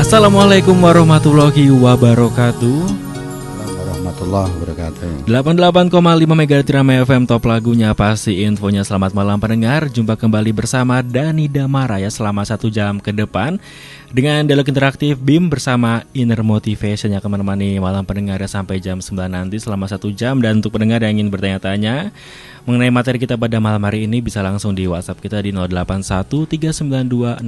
Assalamualaikum warahmatullahi wabarakatuh. Warahmatullahi wabarakatuh. 88,5 MHz Rama FM, top lagunya pasti infonya. Selamat malam pendengar, jumpa kembali bersama Dani Damara ya selama 1 jam ke depan dengan dialog interaktif BIM bersama Inner Motivation yang akan menemani malam pendengar sampai jam 9 nanti selama 1 jam. Dan untuk pendengar yang ingin bertanya-tanya mengenai materi kita pada malam hari ini bisa langsung di WhatsApp kita di 081392696815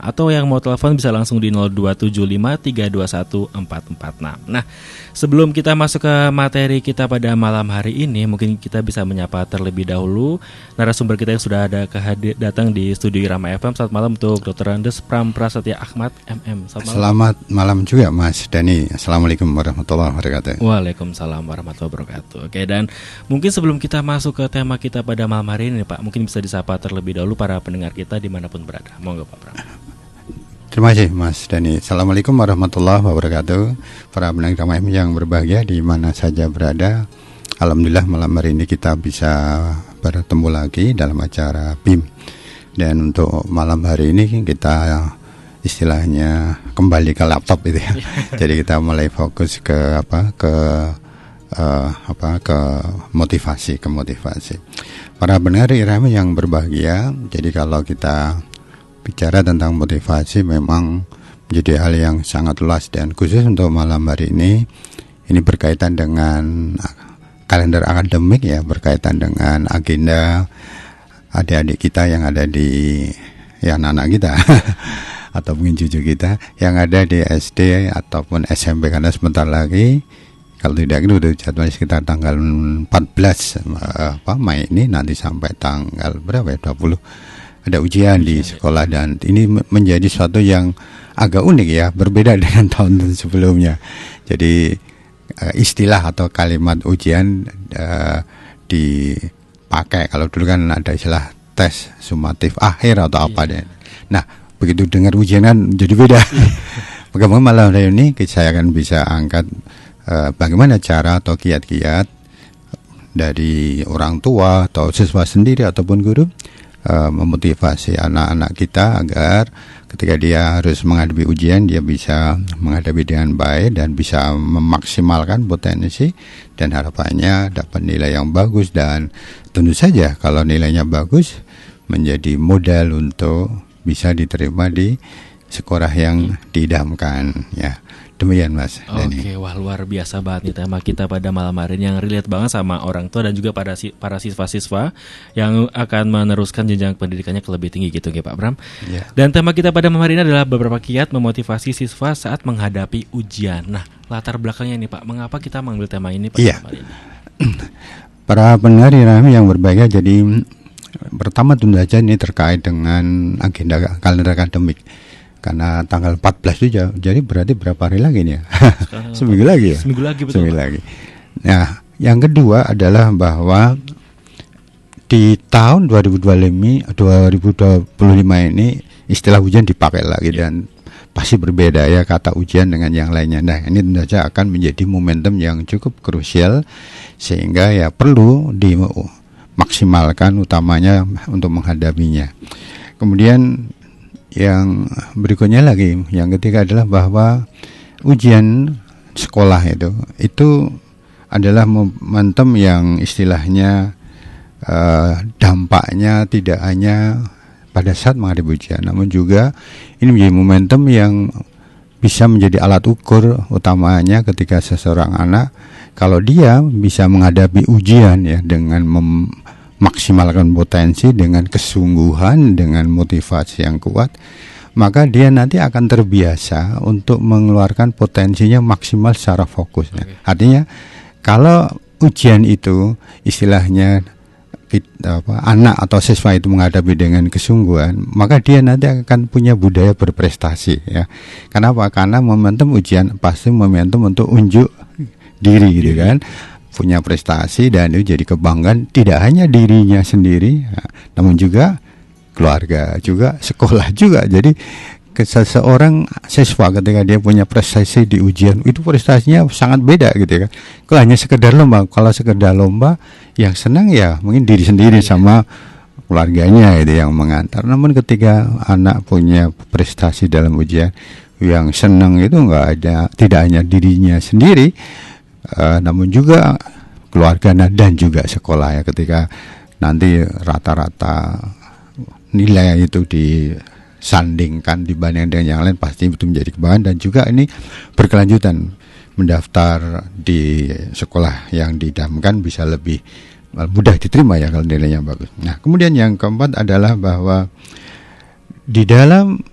atau yang mau telepon bisa langsung di 02753214446. Nah, sebelum kita masuk ke materi kita pada malam hari ini, mungkin kita bisa menyapa terlebih dahulu narasumber kita yang sudah ada datang di studio Rama FM. Selamat malam untuk Dr. Andes Pram Prasetya Ahmad MM. Selamat malam juga Mas Dani. Assalamualaikum warahmatullahi wabarakatuh. Waalaikumsalam warahmatullahi wabarakatuh. Oke, dan mungkin sebelum kita masuk ke tema kita pada malam hari ini Pak, mungkin bisa disapa terlebih dahulu para pendengar kita dimanapun berada. Monggo Pak Pram. Terima kasih Mas Dani. Assalamualaikum warahmatullahi wabarakatuh. Para pendengar Rama FM yang berbahagia di mana saja berada. Alhamdulillah malam hari ini kita bisa bertemu lagi dalam acara BIM. Dan untuk malam hari ini kita istilahnya kembali ke laptop itu ya. Jadi kita mulai fokus ke motivasi. Para pendengar Rama yang berbahagia. Jadi kalau kita bicara tentang motivasi memang menjadi hal yang sangat luas dan khusus untuk malam hari ini berkaitan dengan kalender akademik ya, berkaitan dengan agenda adik-adik kita yang ada di anak-anak kita atau mungkin cucu kita yang ada di SD ataupun SMP, karena sebentar lagi kalau tidak itu udah jadwal sekitar tanggal 14 Mei ini nanti sampai tanggal berapa ya, 20 ada ujian di sekolah. Dan ini menjadi suatu yang agak unik ya, berbeda dengan tahun sebelumnya. Jadi istilah atau kalimat ujian dipakai, kalau dulu kan ada istilah tes sumatif akhir atau apa deh. Nah, begitu dengar ujian kan jadi beda. Bagaimana malam hari ini saya akan bisa angkat bagaimana cara atau kiat-kiat dari orang tua atau siswa sendiri ataupun guru memotivasi anak-anak kita agar ketika dia harus menghadapi ujian dia bisa menghadapi dengan baik dan bisa memaksimalkan potensi dan harapannya dapat nilai yang bagus. Dan tentu saja kalau nilainya bagus menjadi modal untuk bisa diterima di sekolah yang diidamkan ya. Demikian Mas Dani. Oke, wah luar biasa banget nih tema kita pada malam hari ini yang relate banget sama orang tua dan juga para siswa-siswa yang akan meneruskan jenjang pendidikannya ke lebih tinggi gitu ya Pak Bram. Yeah. Dan tema kita pada malam hari ini adalah beberapa kiat memotivasi siswa saat menghadapi ujian. Nah, latar belakangnya nih Pak, mengapa kita mengambil tema ini pada malam hari ini? Para pendengar yang berbahagia, jadi pertama tentu saja ini terkait dengan agenda kalender akademik. Karena tanggal 14 itu jadi berarti berapa hari lagi nih ya? Seminggu lagi ya? Seminggu lagi, betul. Seminggu lagi. Nah, yang kedua adalah bahwa di tahun 2025 ini istilah ujian dipakai lagi dan pasti berbeda ya kata ujian dengan yang lainnya. Nah, ini tentu saja akan menjadi momentum yang cukup krusial sehingga ya perlu dimaksimalkan utamanya untuk menghadapinya. Kemudian yang berikutnya lagi, yang ketiga adalah bahwa ujian sekolah itu adalah momentum yang istilahnya dampaknya tidak hanya pada saat menghadapi ujian, namun juga ini menjadi momentum yang bisa menjadi alat ukur utamanya ketika seseorang anak kalau dia bisa menghadapi ujian ya dengan maksimalkan potensi dengan kesungguhan, dengan motivasi yang kuat, maka dia nanti akan terbiasa untuk mengeluarkan potensinya maksimal secara fokus. Okay. Artinya kalau ujian itu istilahnya anak atau siswa itu menghadapi dengan kesungguhan, maka dia nanti akan punya budaya berprestasi ya. Kenapa? Karena momentum ujian pasti momentum untuk unjuk diri gitu kan. Punya prestasi dan itu jadi kebanggaan tidak hanya dirinya sendiri, namun juga keluarga, juga sekolah juga. Jadi seseorang siswa ketika dia punya prestasi di ujian itu prestasinya sangat beda gitu kan. Kalau hanya sekedar lomba, yang senang ya mungkin diri sendiri sama keluarganya itu yang mengantar. Namun ketika anak punya prestasi dalam ujian, yang senang itu tidak hanya dirinya sendiri, namun juga keluarga dan juga sekolah ya. Ketika nanti rata-rata nilai itu disandingkan dibanding dengan yang lain, pasti itu menjadi kebanggaan. Dan juga ini berkelanjutan, mendaftar di sekolah yang didamkan bisa lebih mudah diterima ya kalau nilainya bagus. Nah, kemudian yang keempat adalah bahwa di dalam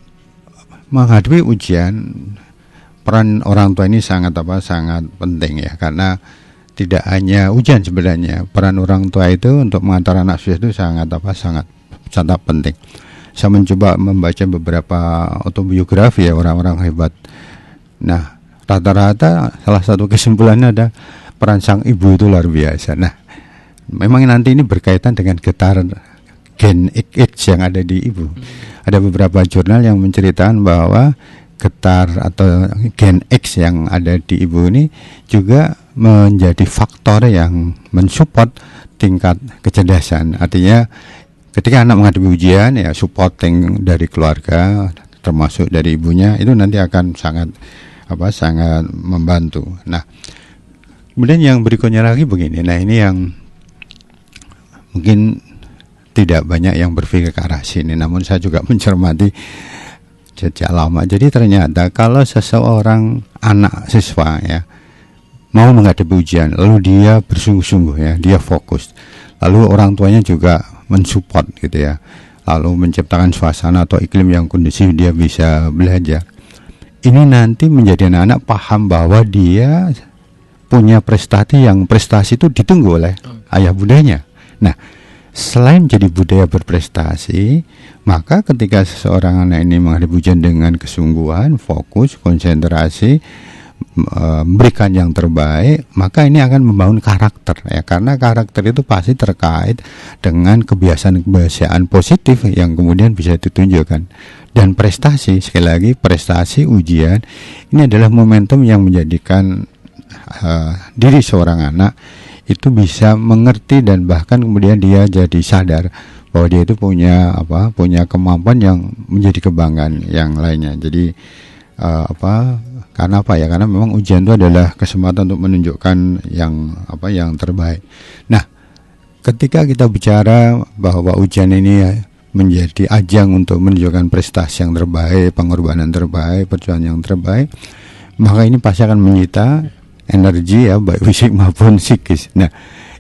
menghadapi ujian, peran orang tua ini sangat penting ya, karena tidak hanya ujian sebenarnya, peran orang tua itu untuk mengantar anak sukses itu sangat penting. Saya mencoba membaca beberapa autobiografi ya orang-orang hebat. Nah, rata-rata salah satu kesimpulannya ada peran sang ibu itu luar biasa. Nah, memang nanti ini berkaitan dengan getar gen X yang ada di ibu. Ada beberapa jurnal yang menceritakan bahwa getar atau gen X yang ada di ibu ini juga menjadi faktor yang mensupport tingkat kecerdasan. Artinya ketika anak menghadapi ujian ya, supporting dari keluarga termasuk dari ibunya itu nanti akan sangat membantu. Nah, kemudian yang berikutnya lagi begini. Nah, ini yang mungkin tidak banyak yang berpikir ke arah sini, namun saya juga mencermati sejak lama. Jadi ternyata kalau seseorang anak siswa ya mau menghadapi ujian, lalu dia bersungguh-sungguh ya, dia fokus, lalu orang tuanya juga mensupport gitu ya, lalu menciptakan suasana atau iklim yang kondusif, dia bisa belajar. Ini nanti menjadi anak-anak paham bahwa dia punya prestasi itu ditunggu oleh ayah bundanya. Nah, selain jadi budaya berprestasi, maka ketika seseorang anak ini menghadapi ujian dengan kesungguhan, fokus, konsentrasi, memberikan yang terbaik, maka ini akan membangun karakter ya, karena karakter itu pasti terkait dengan kebiasaan-kebiasaan positif yang kemudian bisa ditunjukkan. Dan prestasi, sekali lagi prestasi ujian ini adalah momentum yang menjadikan diri seorang anak itu bisa mengerti dan bahkan kemudian dia jadi sadar bahwa dia itu punya kemampuan yang menjadi kebanggaan yang lainnya. Jadi karena ya, karena memang ujian itu adalah kesempatan untuk menunjukkan yang terbaik. Nah, ketika kita bicara bahwa ujian ini menjadi ajang untuk menunjukkan prestasi yang terbaik, pengorbanan terbaik, perjuangan yang terbaik, maka ini pasti akan menyita energi ya, baik fisik maupun psikis. Nah,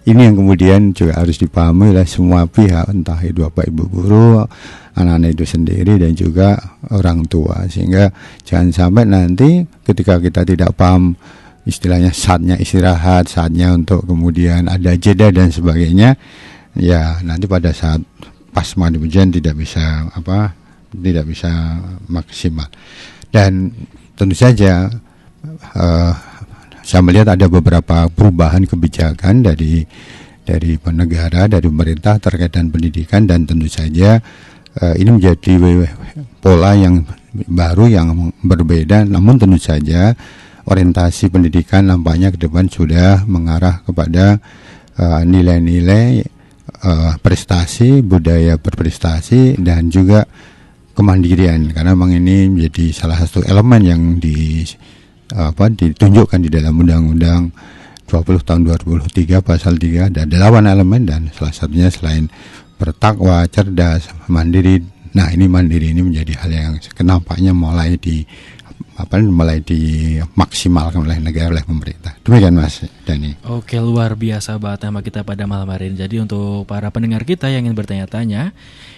ini yang kemudian juga harus dipahami oleh semua pihak, entah itu bapak ibu guru, anak-anak itu sendiri, dan juga orang tua. Sehingga jangan sampai nanti ketika kita tidak paham istilahnya saatnya istirahat, saatnya untuk kemudian ada jeda dan sebagainya, ya nanti pada saat pas menghadapi ujian tidak bisa maksimal. Dan tentu saja saya melihat ada beberapa perubahan kebijakan dari negara, dari pemerintah terkait dengan pendidikan, dan tentu saja ini menjadi pola yang baru yang berbeda. Namun tentu saja orientasi pendidikan nampaknya ke depan sudah mengarah kepada nilai-nilai prestasi, budaya berprestasi, dan juga kemandirian, karena memang ini menjadi salah satu elemen yang ditunjukkan di dalam Undang-Undang 20 tahun 2003 pasal 3 ada 8 elemen, dan salah satunya selain bertakwa, cerdas, mandiri. Nah, ini mandiri ini menjadi hal yang nampaknya mulai dimaksimalkan oleh negara, oleh pemerintah. Demikian Mas Dani. Oke, luar biasa banget tema kita pada malam hari ini. Jadi untuk para pendengar kita yang ingin bertanya-tanya,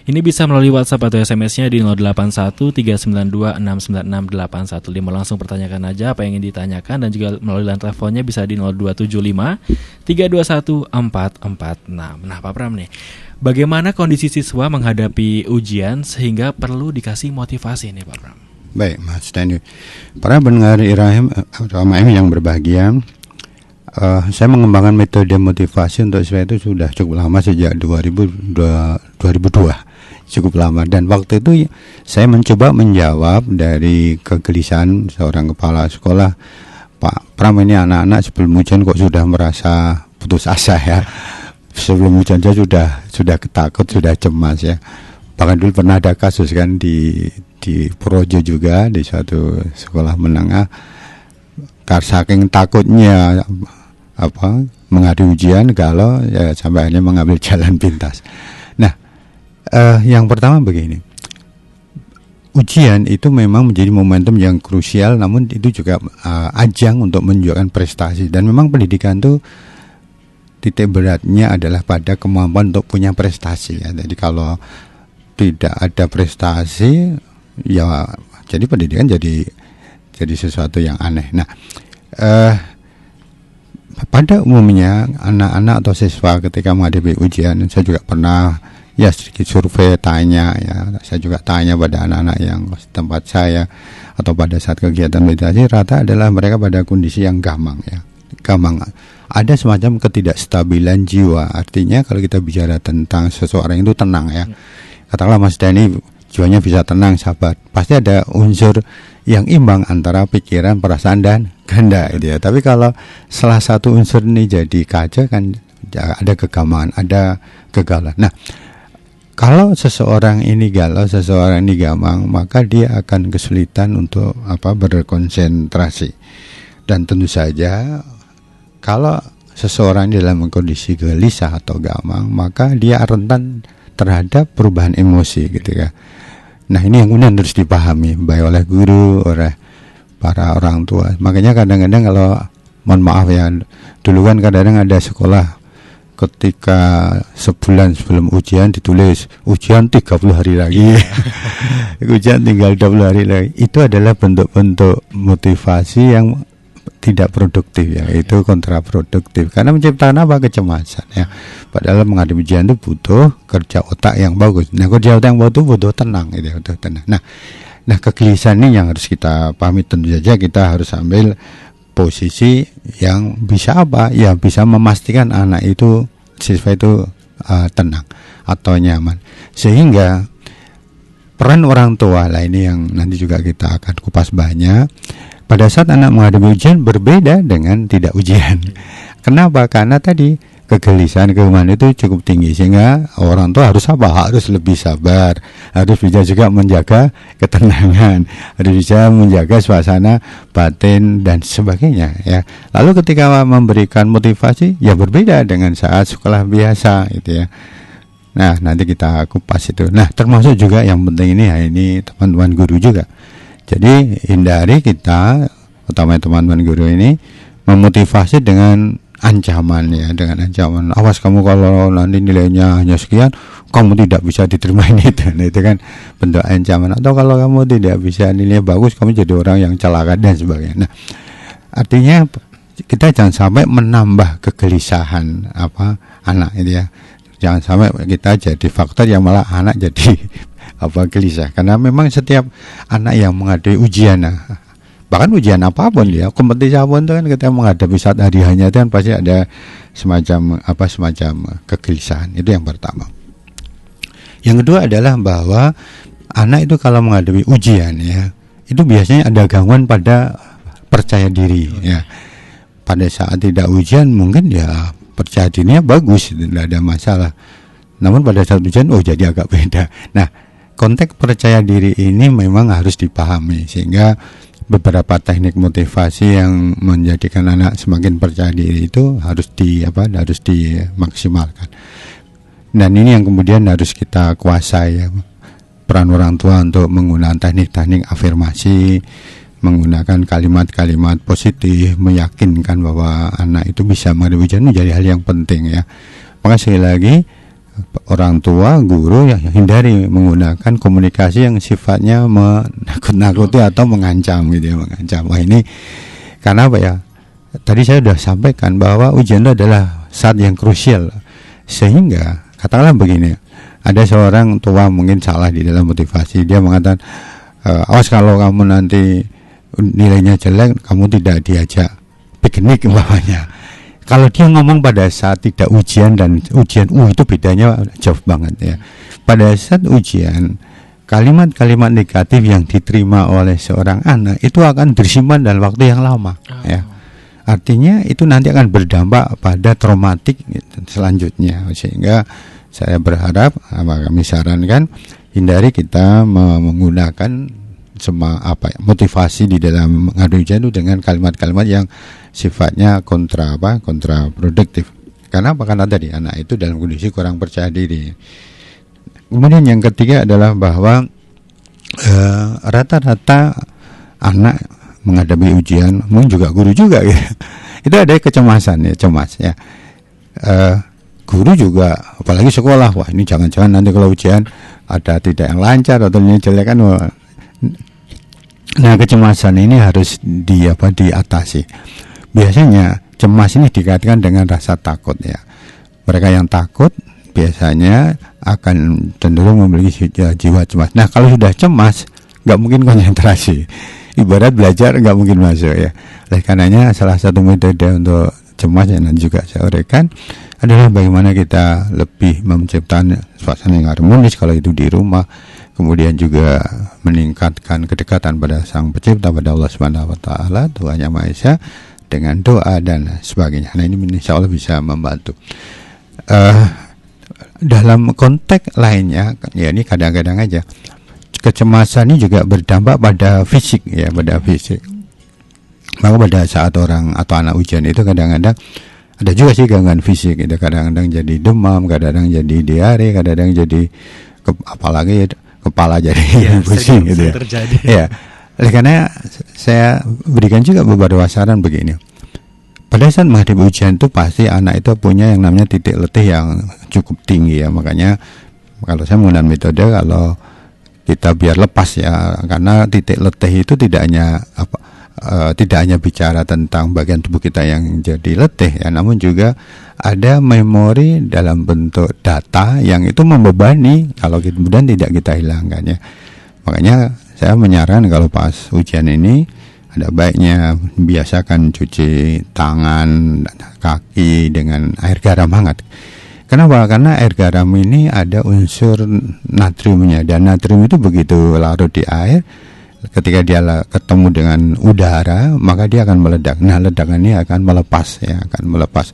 ini bisa melalui WhatsApp atau SMS-nya di 081392696815. Langsung pertanyakan aja apa yang ingin ditanyakan, dan juga melalui line teleponnya bisa di 0275 321 446. Nah, Pak Pram nih, bagaimana kondisi siswa menghadapi ujian sehingga perlu dikasih motivasi nih Pak Pram? Baik Mas Dani, para pendengar Irahim yang berbahagia, saya mengembangkan metode motivasi untuk siswa itu sudah cukup lama, sejak 2002, cukup lama. Dan waktu itu saya mencoba menjawab dari kegelisahan seorang kepala sekolah, Pak Pram, ini anak-anak sebelum ujian kok sudah merasa putus asa ya. sebelum ujian sudah ketakut, sudah cemas ya. Bahkan dulu pernah ada kasus kan di Projo juga, di suatu sekolah menengah, karena saking takutnya menghadapi ujian kalau ya sampai akhirnya mengambil jalan pintas. Nah, yang pertama begini, ujian itu memang menjadi momentum yang krusial, namun itu juga ajang untuk menunjukkan prestasi. Dan memang pendidikan itu titik beratnya adalah pada kemampuan untuk punya prestasi ya. Jadi kalau tidak ada prestasi ya jadi pendidikan jadi sesuatu yang aneh. Nah, pada umumnya anak-anak atau siswa ketika menghadapi ujian, saya juga pernah ya sedikit survei tanya ya, saya juga tanya pada anak-anak yang tempat saya atau pada saat kegiatan meditasi, rata adalah mereka pada kondisi yang gamang ya, gamang. Ada semacam ketidakstabilan jiwa. Artinya kalau kita bicara tentang seseorang itu tenang ya, katakanlah Mas Dani jiwanya bisa tenang, sabar, pasti ada unsur yang imbang antara pikiran, perasaan dan kehendak gitu ya. Tapi kalau salah satu unsur ini jadi kacau kan ada kegamangan, ada kegalan. Nah, kalau seseorang ini galau, seseorang ini gamang, maka dia akan kesulitan untuk berkonsentrasi. Dan tentu saja kalau seseorang dalam kondisi gelisah atau gamang, maka dia rentan terhadap perubahan emosi gitu ya. Nah, ini yang kemudian harus dipahami baik oleh guru, oleh para orang tua. Makanya kadang-kadang kalau mohon maaf ya, dulu kan kadang-kadang ada sekolah ketika sebulan sebelum ujian ditulis ujian 30 hari lagi. Ujian tinggal 20 hari lagi. Itu adalah bentuk-bentuk motivasi yang tidak produktif ya, itu kontraproduktif karena menciptakan kecemasan ya. Padahal menghadapi ujian itu butuh kerja otak yang bagus. Nah, kerja otak yang bagus itu butuh tenang gitu, butuh tenang. Nah kegelisahan ini yang harus kita pahami. Tentu saja kita harus ambil posisi yang bisa ya bisa memastikan anak itu, siswa itu tenang atau nyaman, sehingga peran orang tua lah ini yang nanti juga kita akan kupas banyak. Pada saat anak menghadapi ujian berbeda dengan tidak ujian. Kenapa? Karena tadi kegelisahan, kegemaran itu cukup tinggi, sehingga orang tua harus harus lebih sabar, harus bisa juga menjaga ketenangan, harus bisa menjaga suasana batin dan sebagainya ya. Lalu ketika memberikan motivasi ya berbeda dengan saat sekolah biasa gitu ya. Nah, nanti kita kupas itu. Nah, termasuk juga yang penting ini teman-teman guru juga. Jadi hindari kita, utamanya teman-teman guru ini, memotivasi dengan ancaman ya, dengan ancaman awas kamu kalau nanti nilainya hanya sekian kamu tidak bisa diterima ini. Nah, itu kan bentuk ancaman. Atau kalau kamu tidak bisa nilai bagus kamu jadi orang yang celaka dan sebagainya. Nah, artinya kita jangan sampai menambah kegelisahan anak itu ya. Jangan sampai kita jadi faktor yang malah anak jadi gelisah. Karena memang setiap anak yang menghadapi ujian, bahkan ujian apapun ya, kompetisi apapun itu kan kita menghadapi saat hari hanya itu kan pasti ada semacam kegelisahan. Itu yang pertama. Yang kedua adalah bahwa anak itu kalau menghadapi ujian ya, itu biasanya ada gangguan pada percaya diri ya. Pada saat tidak ujian mungkin ya percaya dirinya bagus, tidak ada masalah. Namun pada saat ujian jadi agak beda. Nah, konteks percaya diri ini memang harus dipahami, sehingga beberapa teknik motivasi yang menjadikan anak semakin percaya diri itu harus dimaksimalkan. Dan ini yang kemudian harus kita kuasai ya. Peran orang tua untuk menggunakan teknik-teknik afirmasi, menggunakan kalimat-kalimat positif, meyakinkan bahwa anak itu bisa menghadapi ujian menjadi hal yang penting ya. Maka sekali lagi orang tua, guru ya hindari menggunakan komunikasi yang sifatnya menakut-nakuti atau mengancam gitu ya, mengancam. Wah, ini karena apa ya? Tadi saya sudah sampaikan bahwa ujian itu adalah saat yang krusial. Sehingga katakanlah begini, ada seorang tua mungkin salah di dalam motivasi, dia mengatakan awas kalau kamu nanti nilainya jelek kamu tidak diajak piknik umpamanya. Kalau dia ngomong pada saat tidak ujian dan ujian, itu bedanya jauh banget ya. Pada saat ujian, kalimat-kalimat negatif yang diterima oleh seorang anak itu akan disimpan dalam waktu yang lama ya. artinya itu nanti akan berdampak pada traumatik selanjutnya. Sehingga saya berharap, kami sarankan, hindari kita menggunakan motivasi di dalam mengadu hujan itu dengan kalimat-kalimat yang sifatnya kontraproduktif. Karena karena tadi anak itu dalam kondisi kurang percaya diri. Kemudian yang ketiga adalah bahwa rata-rata anak menghadapi ujian, mungkin juga guru juga ya. Itu ada kecemasan ya, cemas ya. Guru juga, apalagi sekolah, wah ini jangan-jangan nanti kalau ujian ada tidak yang lancar atau ini jelek kan. Nah, kecemasan ini harus diatasi. Biasanya cemas ini dikaitkan dengan rasa takut ya. Mereka yang takut biasanya akan cenderung memiliki jiwa cemas. Nah, kalau sudah cemas, nggak mungkin konsentrasi. Ibarat belajar nggak mungkin masuk ya. Oleh karenanya salah satu metode untuk cemas yang nanti juga saya uraikan adalah bagaimana kita lebih menciptakan suasana yang harmonis kalau itu di rumah. Kemudian juga meningkatkan kedekatan pada Sang Pencipta, pada Allah Subhanahu wa taala, Tuhan Yang Maha Esa, dengan doa dan sebagainya. Nah, ini insya Allah bisa membantu. Dalam konteks lainnya, ya ini kadang-kadang aja kecemasan ini juga berdampak pada fisik ya, pada fisik. Maka pada saat orang atau anak ujian itu kadang-kadang ada juga sih gangguan fisik itu, kadang-kadang jadi demam, kadang-kadang jadi diare, kadang-kadang jadi apalagi kepala jadi pusing gitu ya. Terjadi. Ya. Oleh karena saya berikan juga beberapa saran begini. Pada saat menghadapi ujian itu pasti anak itu punya yang namanya titik letih yang cukup tinggi ya. Makanya kalau saya menggunakan metode kalau kita biar lepas ya, karena titik letih itu tidak hanya bicara tentang bagian tubuh kita yang jadi letih ya, namun juga ada memori dalam bentuk data yang itu membebani kalau kemudian tidak kita hilangkan ya. Makanya saya menyarankan kalau pas ujian ini ada baiknya biasakan cuci tangan, kaki dengan air garam hangat. Kenapa? Karena air garam ini ada unsur natriumnya, dan natrium itu begitu larut di air, ketika dia ketemu dengan udara maka dia akan meledak. Nah, ledakan ini akan melepas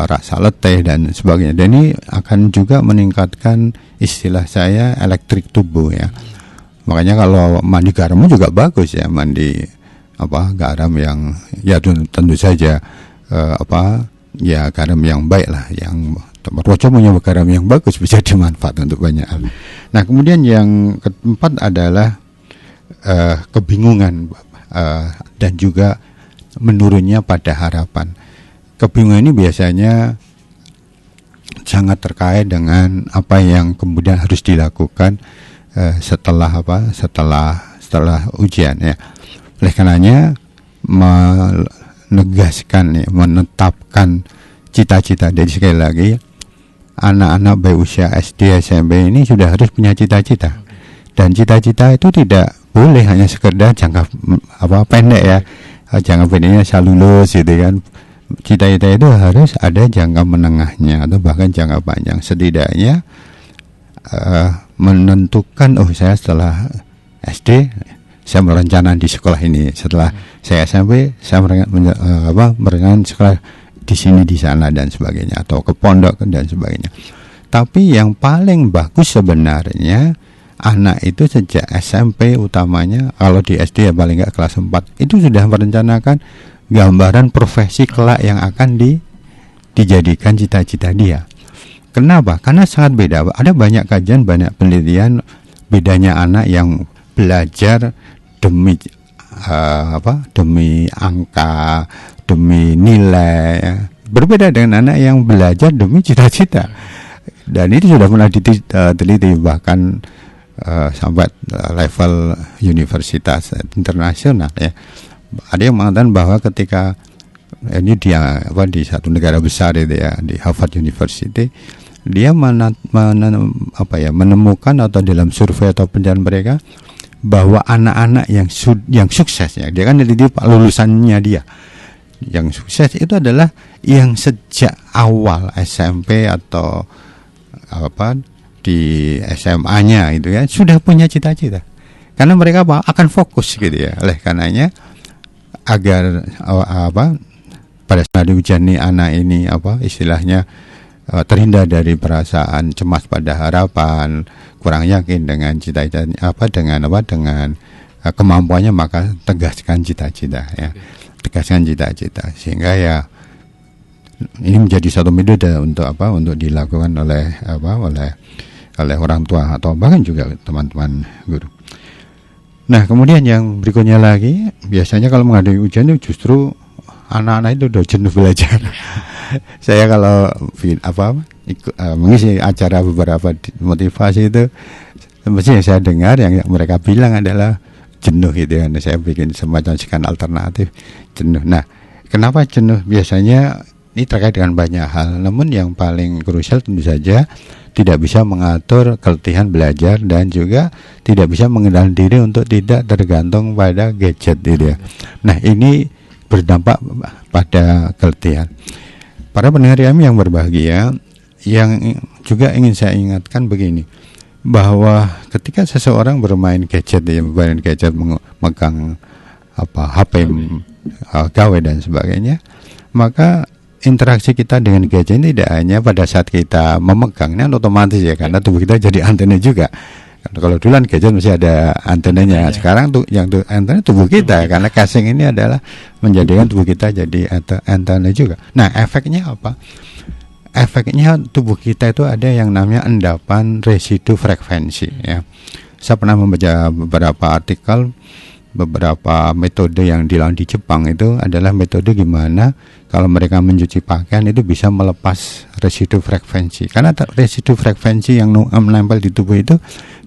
rasa letih dan sebagainya. Dan ini akan juga meningkatkan istilah saya elektrik tubuh ya. Makanya kalau mandi garam juga bagus ya, mandi garam yang ya tentu saja garam yang baik lah, yang Roco punya garam yang bagus bisa dimanfaatkan untuk banyak hal. Nah, kemudian yang keempat adalah kebingungan dan juga menurunnya pada harapan. Kebingungan ini biasanya sangat terkait dengan apa yang kemudian harus dilakukan setelah ujian ya. Oleh karenanya menetapkan cita-cita. Jadi sekali lagi, anak-anak baik usia SD, SMP ini sudah harus punya cita-cita. Dan cita-cita itu tidak boleh hanya sekedar jangka pendek ya. Jangka pendeknya saya lulus gitu kan. Cita-cita itu harus ada jangka menengahnya atau bahkan jangka panjang. Setidaknya menentukan saya setelah SD saya merencanakan di sekolah ini, setelah saya SMP saya merencanakan sekolah di sini, di sana dan sebagainya, atau ke pondok dan sebagainya. Tapi yang paling bagus sebenarnya anak itu sejak SMP utamanya, kalau di SD ya paling nggak kelas 4 itu sudah merencanakan gambaran profesi kelak yang akan dijadikan cita-cita dia. Kenapa? Karena sangat beda. Ada banyak kajian, banyak penelitian bedanya anak yang belajar demi angka, demi nilai ya. Berbeda dengan anak yang belajar demi cita-cita. Dan itu sudah pernah diteliti bahkan sampai level universitas internasional ya. Ada yang mengatakan bahwa ketika ini dia di satu negara besar itu ya, di Harvard University, dia menemukan atau dalam survei atau penelitian mereka bahwa anak-anak yang sukses ya, dia kan dari lulusannya dia yang sukses itu adalah yang sejak awal SMP atau di SMA-nya itu ya sudah punya cita-cita, karena mereka akan fokus gitu ya. Oleh karenanya agar pada saat ujian nih anak ini istilahnya terhindar dari perasaan cemas pada harapan, kurang yakin dengan cita-cita dengan kemampuannya, maka tegaskan cita-cita ya. Tegaskan cita-cita sehingga ya ini menjadi satu metode untuk dilakukan oleh orang tua atau bahkan juga teman-teman guru. Nah, kemudian yang berikutnya lagi, biasanya kalau menghadapi ujian itu justru anak-anak itu udah jenuh belajar. Saya kalau mengisi acara beberapa motivasi itu, mesti yang saya dengar yang mereka bilang adalah jenuh gitu kan. Saya bikin semacam scan alternatif jenuh. Nah, kenapa jenuh? Biasanya ini terkait dengan banyak hal. Namun yang paling krusial tentu saja tidak bisa mengatur keletihan belajar dan juga tidak bisa mengendalikan diri untuk tidak tergantung pada gadget gitu ya. Nah, ini berdampak pada keletihan. Para pendengar kami yang berbahagia, yang juga ingin saya ingatkan begini, bahwa ketika seseorang bermain gadget memegang HP, gawe dan sebagainya, maka interaksi kita dengan gadget ini tidak hanya pada saat kita memegangnya otomatis ya, karena tubuh kita jadi antena juga. Kalau dulu kan gadget masih ada antenanya, sekarang antena tubuh kita, karena casing ini adalah menjadikan tubuh kita jadi antena juga. Nah, efeknya apa? Efeknya tubuh kita itu ada yang namanya endapan residu frekuensi ya. Saya pernah membaca beberapa artikel, beberapa metode yang dilakukan di Jepang itu adalah metode gimana kalau mereka mencuci pakaian itu bisa melepas residu frekuensi, karena residu frekuensi yang menempel di tubuh itu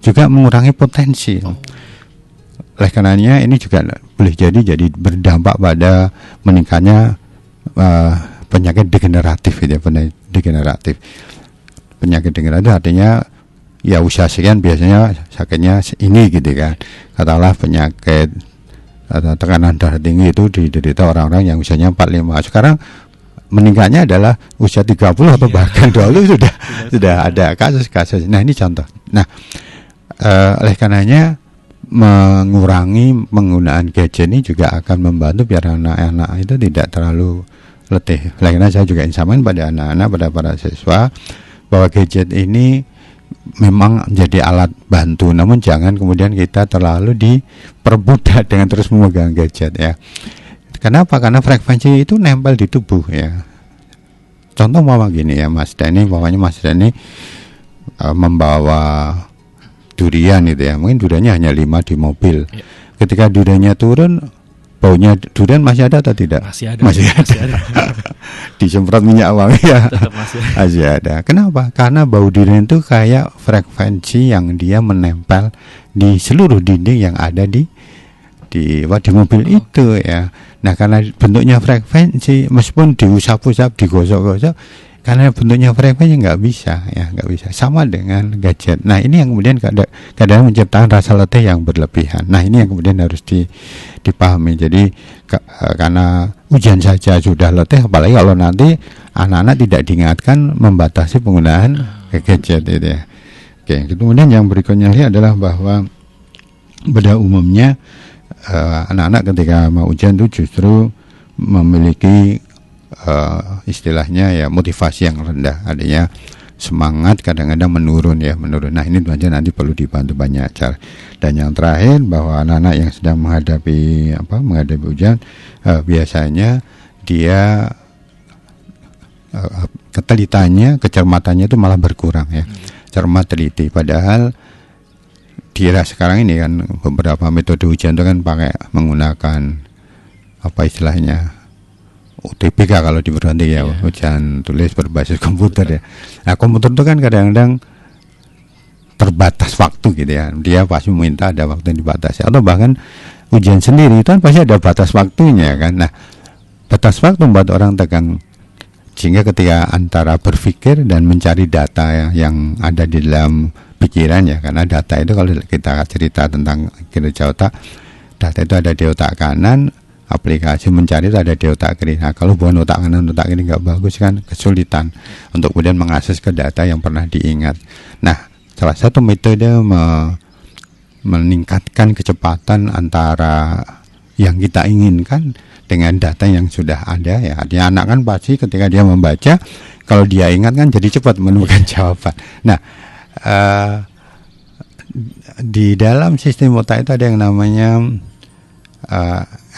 juga mengurangi potensi. Oleh karenanya ini juga boleh jadi berdampak pada meningkatnya penyakit degeneratif gitu ya, penyakit degeneratif artinya ya usia sekian biasanya sakitnya ini gitu kan. Katakanlah penyakit atau tekanan darah tinggi itu diderita orang-orang yang usianya 45. Sekarang meningkatnya adalah usia 30 atau bahkan 20 sudah ada kasus-kasus. Nah, ini contoh. Nah, oleh karenanya mengurangi penggunaan gadget ini juga akan membantu biar anak-anak itu tidak terlalu letih. Oleh karena saya juga ingin sampaikan pada anak-anak, pada para siswa, bahwa gadget ini memang jadi alat bantu, namun jangan kemudian kita terlalu diperbudak dengan terus memegang gadget ya. Kenapa? Karena frekuensi itu nempel di tubuh ya. Contoh mama gini ya, Mas Dani, Mas Dani membawa durian itu ya, mungkin duriannya hanya 5 di mobil. Ketika duriannya turun, baunya durian masih ada atau tidak? Masih ada. Disemprot minyak wangi ya, masih ada. Kenapa? Karena bau durian itu kayak frekuensi yang dia menempel di seluruh dinding yang ada di mobil itu ya. Nah, karena bentuknya frekuensi, meskipun diusap-usap, digosok-gosok, karena bentuknya frekuensi nggak bisa. Sama dengan gadget. Nah, ini yang kemudian kadang menciptakan rasa letih yang berlebihan. Nah, ini yang kemudian harus dipahami. Jadi karena ujian saja sudah letih, apalagi kalau nanti anak-anak tidak diingatkan membatasi penggunaan gadget itu ya. Oke, kemudian yang berikutnya adalah bahwa pada umumnya anak-anak ketika mau ujian itu justru memiliki istilahnya ya motivasi yang rendah, artinya semangat kadang-kadang menurun. Nah, ini nanti perlu dibantu banyak cara. Dan yang terakhir, bahwa anak-anak yang sedang menghadapi ujian biasanya dia ketelitannya, kecermatannya itu malah berkurang ya. Cermat, teliti, padahal di era sekarang ini kan beberapa metode ujian itu kan menggunakan istilahnya UTBK kalau di perguruan tinggi ya, ujian tulis berbasis komputer ya. Nah, komputer itu kan kadang-kadang terbatas waktu gitu ya. Dia pasti meminta ada waktu yang dibatasi, atau bahkan ujian sendiri itu kan pasti ada batas waktunya kan. Nah, batas waktu membuat orang tegang, sehingga ketika antara berpikir dan mencari data yang ada di dalam pikiran ya, karena data itu kalau kita cerita tentang kinerja otak, data itu ada di otak kanan, aplikasi mencari itu ada di otak kiri. Nah, kalau bukan otak kanan, otak kiri nggak bagus kan, kesulitan untuk kemudian mengakses ke data yang pernah diingat. Nah, salah satu metode meningkatkan kecepatan antara yang kita inginkan dengan data yang sudah ada ya. Artinya anak kan pasti ketika dia membaca, kalau dia ingat kan jadi cepat menemukan jawaban. Nah, di dalam sistem otak itu ada yang namanya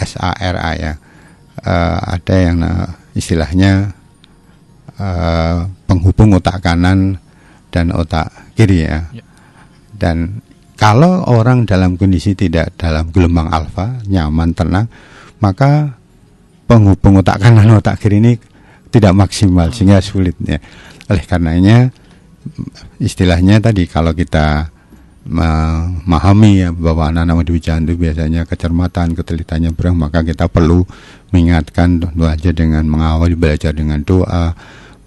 SARA ya. Ada yang istilahnya penghubung otak kanan dan otak kiri ya. Dan kalau orang dalam kondisi tidak dalam gelombang alfa, nyaman, tenang, maka penghubung otak kanan dan otak kiri ini tidak maksimal sehingga sulit ya. Oleh karenanya istilahnya tadi kalau kita memahami ya bahwa anak-anak Madhubujan itu biasanya kecermatan, ketelitaannya berang, maka kita perlu mengingatkan tentu aja dengan mengawali belajar dengan doa,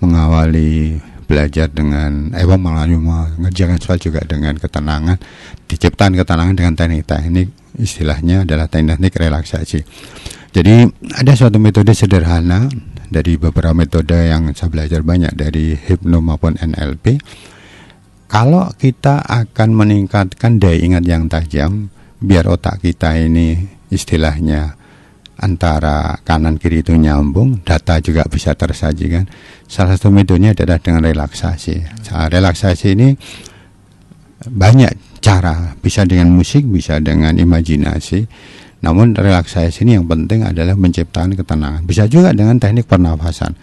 mengawali belajar dengan mengerjakan soal juga dengan ketenangan, diciptakan ketenangan dengan teknik-teknik, istilahnya adalah teknik relaksasi. Jadi ada suatu metode sederhana dari beberapa metode yang saya belajar banyak dari hipno maupun NLP. Kalau kita akan meningkatkan daya ingat yang tajam, biar otak kita ini istilahnya antara kanan kiri itu nyambung, data juga bisa tersajikan. Salah satu metodenya adalah dengan relaksasi. Relaksasi ini banyak cara, bisa dengan musik, bisa dengan imajinasi. Namun relaksasi ini yang penting adalah menciptakan ketenangan. Bisa juga dengan teknik pernafasan,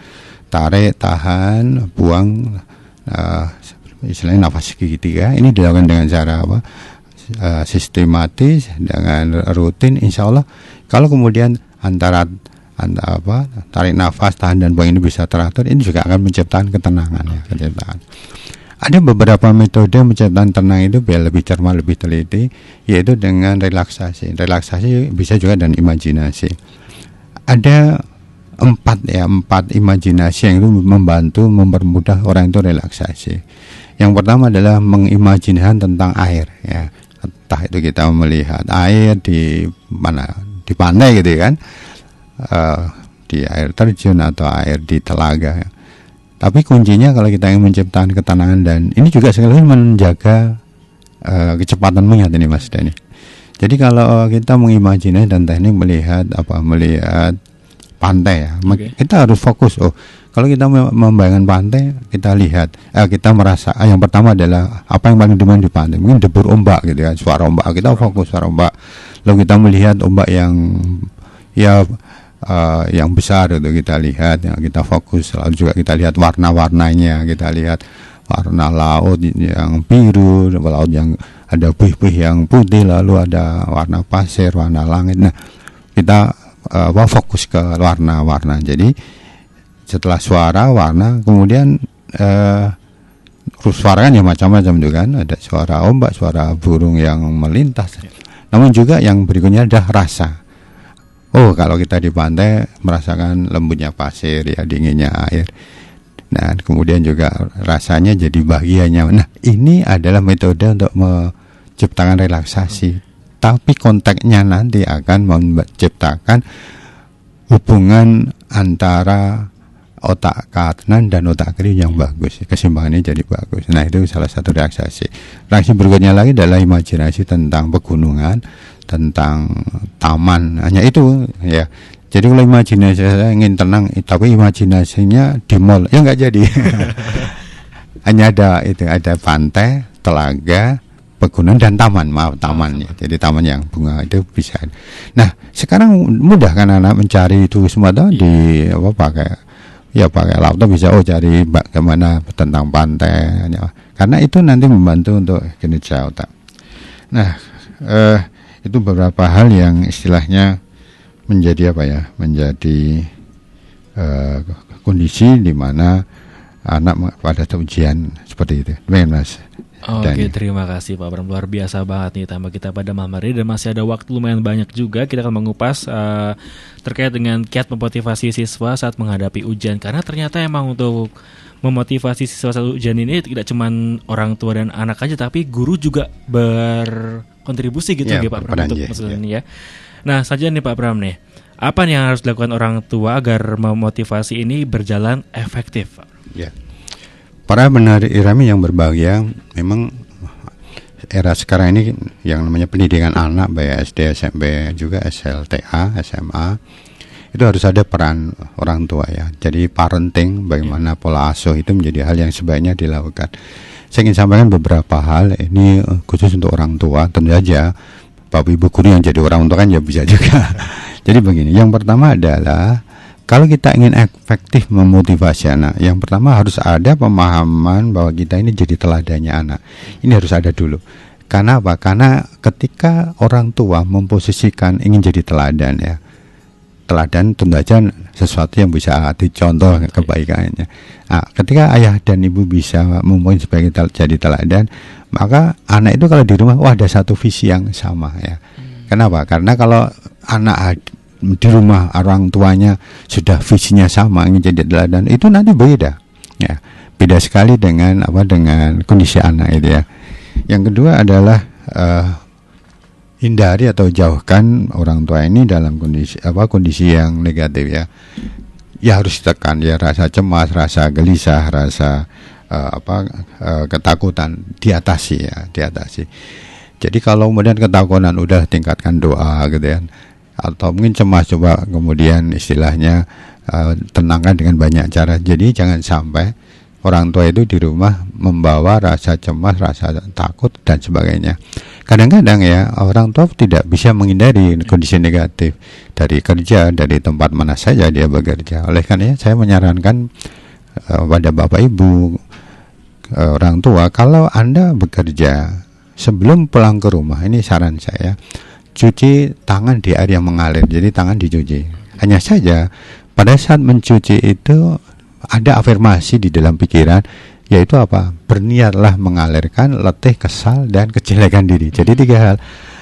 tarik, tahan, buang, istilahnya nafas segitiga. Ini dilakukan dengan cara sistematis, dengan rutin. Insya Allah kalau kemudian antara tarik nafas, tahan dan buang ini bisa teratur, ini juga akan menciptakan ketenangan ya, ketenangan. Ada beberapa metode menciptakan tenang itu biar lebih cermat, lebih teliti, yaitu dengan relaksasi. Relaksasi bisa juga dengan imajinasi. Ada 4 imajinasi yang itu membantu mempermudah orang itu relaksasi. Yang pertama adalah mengimajinasikan tentang air ya. Entah itu kita melihat air di mana, di pantai gitu kan, di air terjun atau air di telaga. Tapi kuncinya kalau kita ingin menciptakan ketenangan, dan ini juga sekaligus menjaga kecepatan mengingat ini Mas Dani. Jadi kalau kita mengimajinasi dan teknik melihat pantai ya, kita harus fokus. Kalau kita membayangkan pantai, kita lihat, kita merasa yang pertama adalah apa yang paling dimain di pantai. Mungkin debur ombak gitu kan, suara ombak. Kita fokus suara ombak. Lalu kita melihat ombak yang besar itu kita lihat, ya, kita fokus. Lalu juga kita lihat warna-warnanya, kita lihat warna laut yang biru, laut yang ada buih-buih yang putih, lalu ada warna pasir, warna langit. Nah, kita fokus ke warna-warna. Jadi setelah suara, warna, kemudian suara kan ya macam-macam juga kan, ada suara ombak, suara burung yang melintas. Namun juga yang berikutnya ada rasa. Kalau kita di pantai merasakan lembutnya pasir, ya dinginnya air. Nah, kemudian juga rasanya jadi bahagianya. Nah, ini adalah metode untuk menciptakan relaksasi. Tapi konteksnya nanti akan menciptakan hubungan antara otak kanan dan otak kiri yang bagus, keseimbangannya jadi bagus. Nah, itu salah satu relaksasi. Reaksi berikutnya lagi adalah imajinasi tentang pegunungan, tentang taman. Hanya itu ya. Jadi kalau imajinasi saya ingin tenang, tapi imajinasinya di mall, ya nggak jadi. Hanya ada pantai, telaga, pegunungan dan taman, tamannya. Jadi taman yang bunga itu bisa. Nah, sekarang mudah kan anak mencari itu semua di pakai laptop bisa cari bagaimana tentang pantai ya. Karena itu nanti membantu untuk kinerja otak. Nah, itu beberapa hal yang istilahnya menjadi menjadi kondisi di mana anak pada ujian seperti itu. Demikian Mas. Oke, terima kasih Pak Bram, luar biasa banget nih tambah kita pada malam hari, dan masih ada waktu lumayan banyak juga kita akan mengupas terkait dengan kiat memotivasi siswa saat menghadapi ujian, karena ternyata emang untuk memotivasi siswa saat ujian ini tidak cuma orang tua dan anak aja, tapi guru juga berkontribusi gitu ya Pak Bram untuk masalah ini ya. Nah, saja nih Pak Bram nih, apa nih yang harus dilakukan orang tua agar memotivasi ini berjalan efektif? Ya. Para pendengar Irami yang berbahagia, memang era sekarang ini yang namanya pendidikan anak baik SD, SMP, juga SLTA, SMA, itu harus ada peran orang tua ya. Jadi parenting, bagaimana pola asuh itu menjadi hal yang sebaiknya dilakukan. Saya ingin sampaikan beberapa hal ini khusus untuk orang tua. Tentu saja Bapak Ibu guru yang jadi orang tua kan ya bisa juga. Jadi begini, yang pertama adalah kalau kita ingin efektif memotivasi anak, yang pertama harus ada pemahaman bahwa kita ini jadi teladannya anak. Ini harus ada dulu. Karena apa? Karena ketika orang tua memposisikan ingin jadi teladan ya, teladan tentu saja sesuatu yang bisa dicontoh kebaikannya. Nah, ketika ayah dan ibu bisa mempunyai sebagai jadi teladan, maka anak itu kalau di rumah, ada satu visi yang sama ya. Kenapa? Karena kalau anak di rumah orang tuanya sudah visinya sama ingin jadi teladan, itu nanti beda ya, beda sekali dengan kondisi anak itu ya. Yang kedua adalah hindari atau jauhkan orang tua ini dalam kondisi yang negatif ya. Ya harus ditekan ya, rasa cemas, rasa gelisah, rasa ketakutan diatasi ya, diatasi. Jadi kalau kemudian ketakutan udah tingkatkan doa gitu ya. Atau mungkin cemas, coba kemudian istilahnya tenangkan dengan banyak cara. Jadi jangan sampai orang tua itu di rumah membawa rasa cemas, rasa takut dan sebagainya. Kadang-kadang ya orang tua tidak bisa menghindari kondisi negatif dari kerja, dari tempat mana saja dia bekerja. Oleh karena saya menyarankan pada Bapak Ibu orang tua, kalau Anda bekerja sebelum pulang ke rumah, ini saran saya, cuci tangan di air yang mengalir. Jadi tangan dicuci. Hanya saja pada saat mencuci itu ada afirmasi di dalam pikiran, yaitu apa? Berniatlah mengalirkan letih, kesal, dan kejelekan diri. Jadi 3 hal.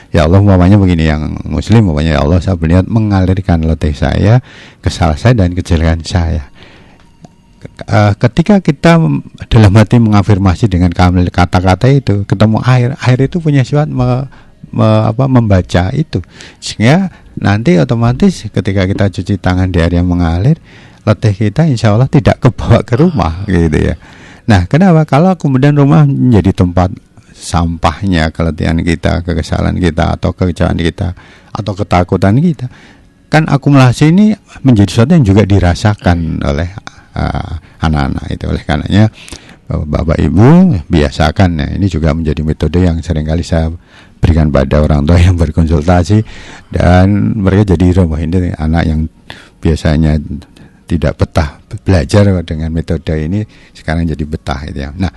Ya Allah, umpamanya begini, yang muslim umpamanya, ya Allah, saya berniat mengalirkan letih saya, kesal saya, dan kejelekan saya. Ketika kita dalam hati mengafirmasi dengan kata-kata itu, ketemu air itu punya sifat membaca itu, sehingga nanti otomatis ketika kita cuci tangan di air yang mengalir, letih kita insya Allah tidak kebawa ke rumah gitu ya. Nah, kenapa? Kalau kemudian rumah menjadi tempat sampahnya keletihan kita, kekesalan kita, atau kekecewaan kita, atau ketakutan kita, kan akumulasi ini menjadi sesuatu yang juga dirasakan oleh anak-anak itu. Oleh karenanya Bapak Ibu biasakan ya, ini juga menjadi metode yang seringkali saya berikan pada orang tua yang berkonsultasi, dan mereka jadi rumah ini anak yang biasanya tidak betah belajar dengan metode ini sekarang jadi betah gitu ya. Nah,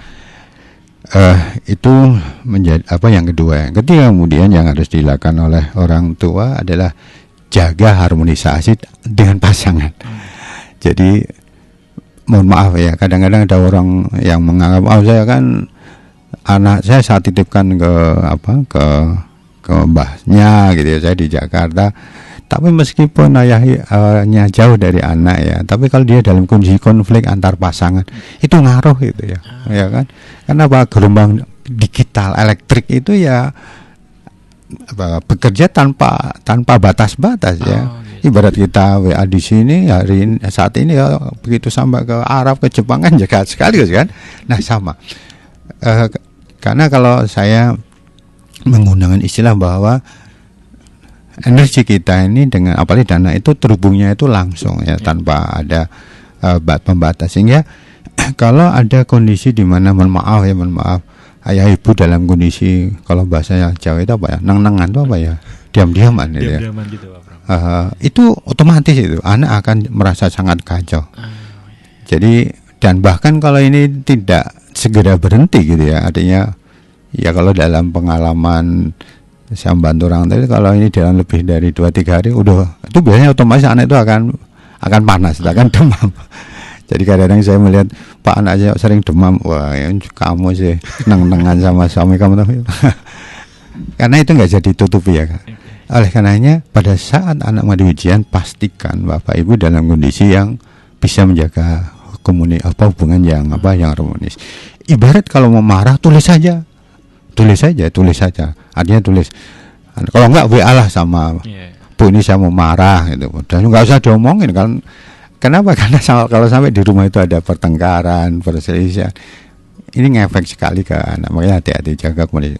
itu menjadi yang kedua. Yang ketiga kemudian yang harus dilakukan oleh orang tua adalah jaga harmonisasi dengan pasangan. Jadi mohon maaf ya, kadang-kadang ada orang yang menganggap saya kan anak saya titipkan ke mbahnya gitu ya, saya di Jakarta. Tapi meskipun ayahnya jauh dari anak ya, tapi kalau dia dalam kondisi konflik antar pasangan, itu ngaruh gitu ya, ya kan? Karena gelombang digital elektrik itu ya bekerja tanpa batas-batas ya. Ibarat kita WA di sini saat ini ya, begitu sampai ke Arab, ke Jepang kan jagat sekali kan. Nah sama. Karena kalau saya menggunakan istilah bahwa energi kita ini dengan apalagi dana itu terhubungnya itu langsung ya, tanpa ada pembatas, sehingga kalau ada kondisi di mana mohon maaf ayah ibu dalam kondisi, kalau bahasa Jawa itu apa ya, neng-nengan itu apa ya, diam-diaman gitu ya. Gitu, itu otomatis itu anak akan merasa sangat kacau. Jadi dan bahkan kalau ini tidak segera berhenti gitu ya, artinya ya kalau dalam pengalaman saya membantu orang tadi, kalau ini dalam lebih dari 2-3 hari itu biasanya otomatis anak itu akan panas, akan demam. Jadi kadang-kadang saya melihat Pak anak saya sering demam, wah ya, kamu sih neng-nengan sama suami kamu tuh. Karena itu nggak jadi tutupi ya. Oleh karenanya pada saat anak mandi ujian, pastikan Bapak Ibu dalam kondisi yang bisa menjaga hubungan yang harmonis. Ibarat kalau mau marah tulis saja. Artinya tulis. Kalau enggak WA lah sama Bu, ini saya mau marah gitu. Dan enggak usah diomongin kan. Kenapa? Karena kalau sampai di rumah itu ada pertengkaran, perselisihan, ini ngefek sekali ke anak. Makanya hati-hati, jaga komunikasi.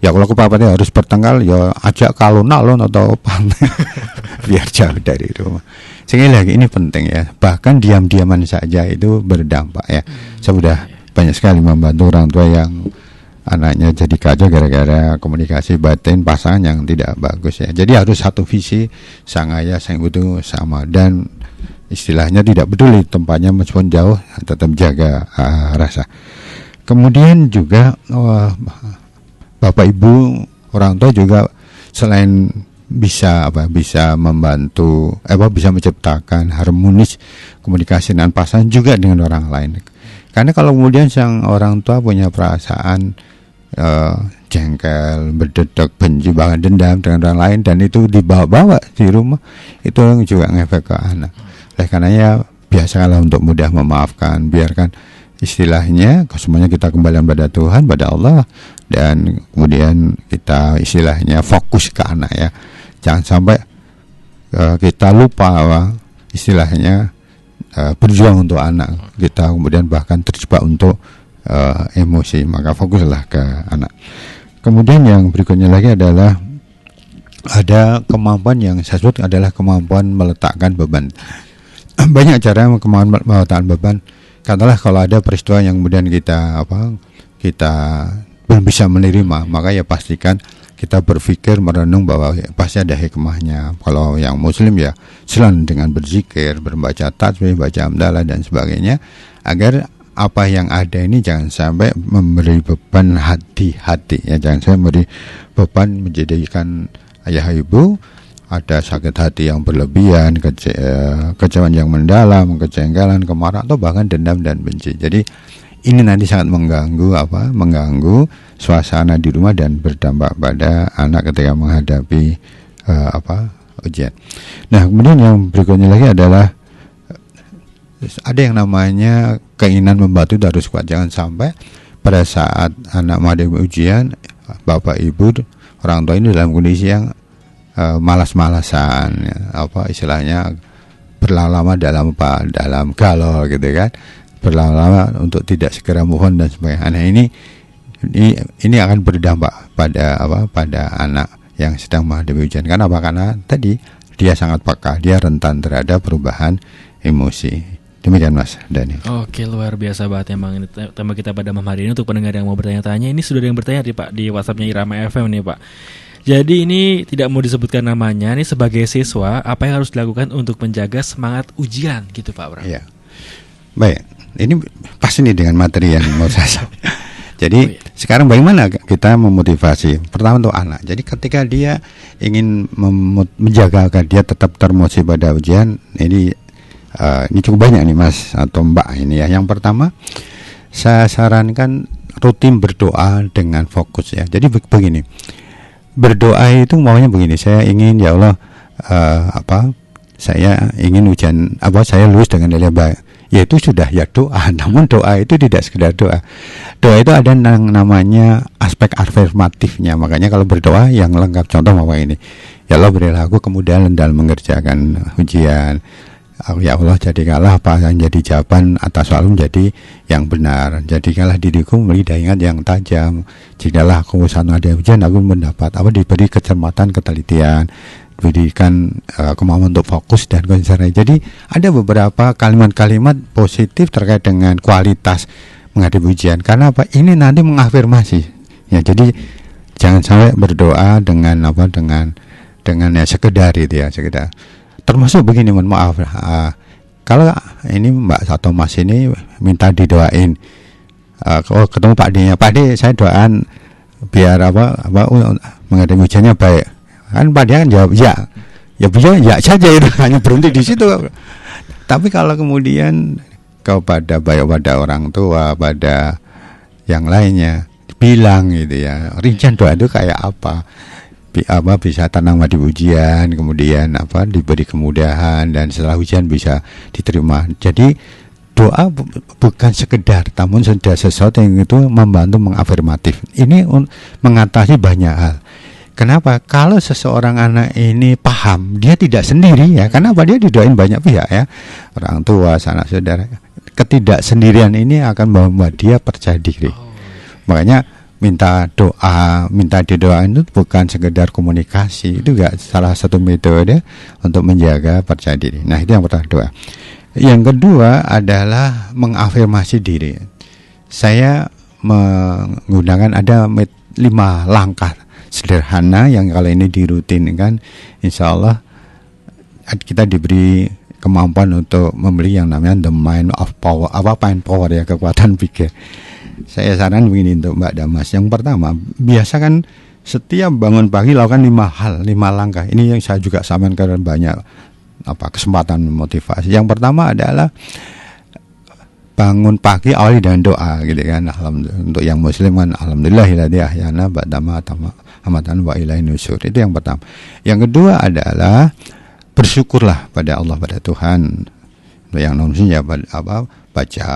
Ya kalau kepapatnya harus bertengkar, ya ajak kalon-alon atau apa, biar jauh dari rumah. Sekali lagi ini penting ya. Bahkan diam-diaman saja itu berdampak ya. Saya sudah banyak sekali membantu orang tua yang anaknya jadi kacau gara-gara komunikasi batin pasangan yang tidak bagus ya. Jadi harus satu visi, sang ayah sang ibu itu sama, dan istilahnya tidak peduli tempatnya meskipun jauh, tetap jaga rasa. Kemudian juga Bapak Ibu orang tua juga selain bisa membantu bisa menciptakan harmonis komunikasi dengan pasangan juga dengan orang lain. Karena kalau kemudian sang orang tua punya perasaan jengkel, berdedek, benci, bahkan dendam dengan orang lain, dan itu dibawa-bawa di rumah, itu juga ngefek ke anak. Oleh karenanya biasalah untuk mudah memaafkan, biarkan istilahnya semuanya kita kembalikan pada Tuhan, pada Allah, dan kemudian kita istilahnya fokus ke anak ya. Jangan sampai kita lupa istilahnya berjuang untuk anak kita, kemudian bahkan terjebak untuk emosi. Maka fokuslah ke anak. Kemudian yang berikutnya lagi adalah ada kemampuan yang saya sebut adalah kemampuan meletakkan beban. Banyak cara kemampuan meletakkan beban. Katakanlah kalau ada peristiwa yang kemudian kita belum bisa menerima, maka ya pastikan kita berpikir, merenung bahwa ya, pasti ada hikmahnya. Kalau yang muslim ya selalu dengan berzikir, membaca tasbih, baca hamdalah dan sebagainya, agar apa yang ada ini jangan sampai memberi beban hati-hati ya, jangan sampai memberi beban menjadikan ayah ibu ada sakit hati yang berlebihan, kecewaan yang mendalam, kejengkelan, kemarahan, atau bahkan dendam dan benci. Jadi ini nanti sangat mengganggu suasana di rumah dan berdampak pada anak ketika menghadapi ujian. Nah, kemudian yang berikutnya lagi adalah ada yang namanya keinginan membantu itu harus kuat. Jangan sampai pada saat anak menghadapi ujian, bapak ibu orang tua ini dalam kondisi yang malas-malasan, istilahnya berlama-lama dalam galau gitu kan, berlama-lama untuk tidak segera move on dan sebagainya. Nah, ini akan berdampak pada anak yang sedang menghadapi ujian. Kenapa? Karena tadi dia sangat peka, dia rentan terhadap perubahan emosi. Demikian Mas Dani. Oke, luar biasa banget emang ini tema kita pada malam hari ini. Untuk pendengar yang mau bertanya-tanya, ini sudah ada yang bertanya nih Pak di WhatsApp-nya Irama FM nih Pak. Jadi ini tidak mau disebutkan namanya, ini sebagai siswa apa yang harus dilakukan untuk menjaga semangat ujian gitu Pak Bram? Iya. Baik, ini pasti nih dengan materi yang mau saya. Jadi sekarang bagaimana kita memotivasi? Pertama untuk anak. Jadi ketika dia ingin menjaga agar dia tetap termotivasi pada ujian, ini cukup banyak nih Mas atau Mbak ini ya. Yang pertama, saya sarankan rutin berdoa dengan fokus ya. Jadi begini. Berdoa itu maunya begini, saya ingin ya Allah saya ingin ujian saya lulus dengan nilai baik. Ya itu sudah ya doa. Namun doa itu tidak sekedar doa. Doa itu ada namanya aspek afirmatifnya. Makanya kalau berdoa yang lengkap, contoh bahwa ini, ya Allah berilah aku kemudahan dalam mengerjakan ujian. Ya Allah, jadikanlah apa yang jadi jawaban atas soal menjadi yang benar. Jadikanlah diriku memiliki ingat yang tajam. Jikalau aku saat ada ujian, aku mendapat diberi kecermatan, ketelitian, diberikan kemampuan untuk fokus dan konsentrasi. Jadi ada beberapa kalimat-kalimat positif terkait dengan kualitas menghadapi ujian. Karena apa? Ini nanti mengafirmasi. Ya, jadi jangan sampai berdoa dengan ya sekedar itu ya, sekedar. Termasuk begini, mohon maaf, kalau ini Mbak atau Mas ini minta didoain, kalau ketemu Pak D, saya doain biar menghadapi ujiannya baik. Kan Pak D kan jawab ya beliau ya saja, itu hanya berhenti di situ. Tapi kalau kemudian pada orang tua, pada yang lainnya bilang gitu ya, rincian doa itu kayak apa bisa tenang di ujian, kemudian diberi kemudahan, dan setelah ujian bisa diterima. Jadi doa bukan sekedar, namun sudah sesuatu yang itu membantu mengafirmatif. Ini mengatasi banyak hal. Kenapa? Kalau seseorang anak ini paham, dia tidak sendiri ya. Kenapa? Dia didoain banyak pihak ya, orang tua, sanak saudara. Ketidaksendirian ini akan membuat dia percaya diri. Makanya minta doa, minta didoain itu bukan sekedar komunikasi, itu juga salah satu metode untuk menjaga percaya diri. Nah, itu yang pertama, doa. Yang kedua adalah mengafirmasi diri. Saya menggunakan ada 5 langkah sederhana yang kalau ini dirutinkan, insya Allah kita diberi kemampuan untuk membeli yang namanya the mind of power, mind power ya, kekuatan pikir. Saya saran begini untuk Mbak Damas. Yang pertama, biasakan setiap bangun pagi lakukan 5 langkah. Ini yang saya juga sampaikan karena banyak kesempatan motivasi. Yang pertama adalah bangun pagi awali dengan doa gitu kan. Alhamdulillah. Untuk yang muslim kan alhamdulillahilladzi ahyana ba'da ma amatan wa ilaihi nusyur. Itu yang pertama. Yang kedua adalah bersyukurlah pada Allah, pada Tuhan. Untuk yang non muslim ya baca,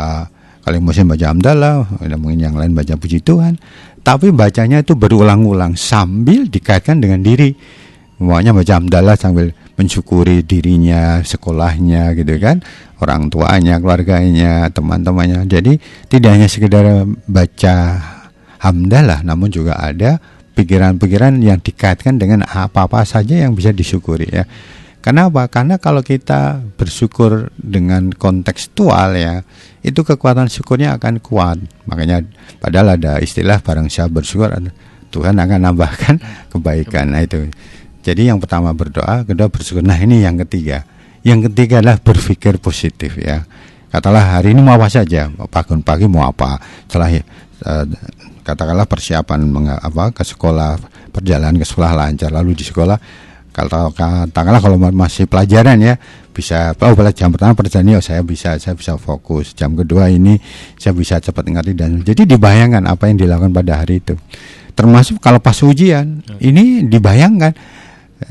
kalau muslim baca hamdalah, mungkin yang lain baca puji Tuhan. Tapi bacanya itu berulang-ulang sambil dikaitkan dengan diri. Semuanya baca hamdalah sambil mensyukuri dirinya, sekolahnya gitu kan, orang tuanya, keluarganya, teman-temannya. Jadi tidak hanya sekedar baca hamdalah, namun juga ada pikiran-pikiran yang dikaitkan dengan apa-apa saja yang bisa disyukuri ya. Kenapa? Karena kalau kita bersyukur dengan kontekstual ya, itu kekuatan syukurnya akan kuat. Makanya padahal ada istilah barang siapa bersyukur Tuhan akan nambahkan kebaikan. Nah itu. Jadi yang pertama berdoa, kedua bersyukur. Nah ini yang ketiga. Yang ketiga adalah berpikir positif ya. Katakanlah hari ini mau apa saja, bangun pagi mau apa, setelah katakanlah persiapan ke sekolah, perjalanan ke sekolah lancar, lalu di sekolah katakanlah kalau masih pelajaran ya, bisa jam pertama perjalanan saya bisa fokus, jam kedua ini saya bisa cepat ngerti, dan jadi dibayangkan apa yang dilakukan pada hari itu. Termasuk kalau pas ujian ini dibayangkan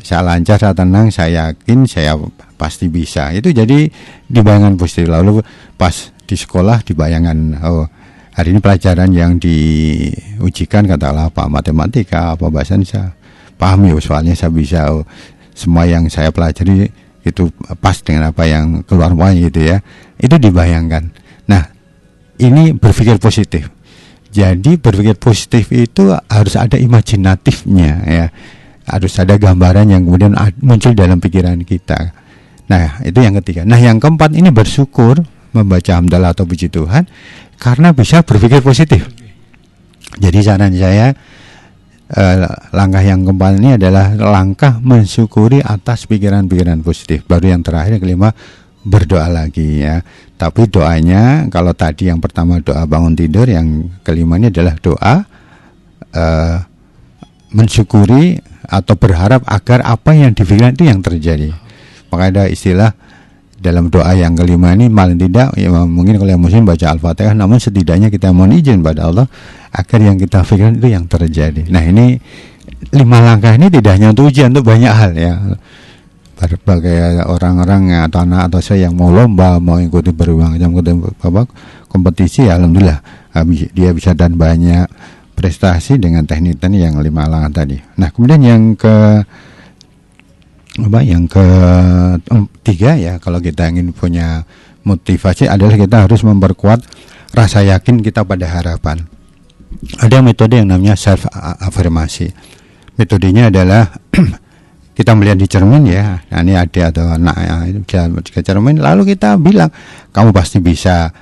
saya lancar, saya tenang, saya yakin saya pasti bisa. Itu jadi dibayangkan positif. Lalu pas di sekolah dibayangkan hari ini pelajaran yang diujikan katakanlah apa matematika, apa bahasa Indonesia, paham ya soalnya saya bisa semua yang saya pelajari itu pas dengan apa yang keluar gitu ya. Itu dibayangkan. Nah, ini berpikir positif. Jadi berpikir positif itu harus ada imajinatifnya ya. Harus ada gambaran yang kemudian muncul dalam pikiran kita. Nah, itu yang ketiga. Nah, yang keempat ini bersyukur, membaca hamdalah atau puji Tuhan karena bisa berpikir positif. Jadi saran saya langkah yang keempat ini adalah langkah mensyukuri atas pikiran-pikiran positif. Baru yang terakhir, yang kelima, berdoa lagi ya. Tapi doanya kalau tadi yang pertama doa bangun tidur, yang kelima ini adalah doa mensyukuri atau berharap agar apa yang dipikirkan itu yang terjadi. Maka ada istilah dalam doa yang kelima ini, paling tidak ya, mungkin kalau yang muslim baca Al-Fatihah, namun setidaknya kita mohon izin pada Allah agar yang kita pikirkan itu yang terjadi. Nah ini 5 langkah ini tidak hanya untuk ujian, untuk banyak hal ya. Berbagai orang-orang atau anak atau saya yang mau lomba, mau ikuti berbagai macam kompetisi, ya alhamdulillah dia bisa dan banyak prestasi dengan teknik-teknik yang 5 langkah tadi. Nah kemudian yang ketiga ya, kalau kita ingin punya motivasi adalah kita harus memperkuat rasa yakin kita pada harapan. Ada metode yang namanya self afirmasi. Metodenya adalah kita melihat di cermin ya, nah ini ada atau anak ya, jika cermin, lalu kita bilang kamu pasti bisa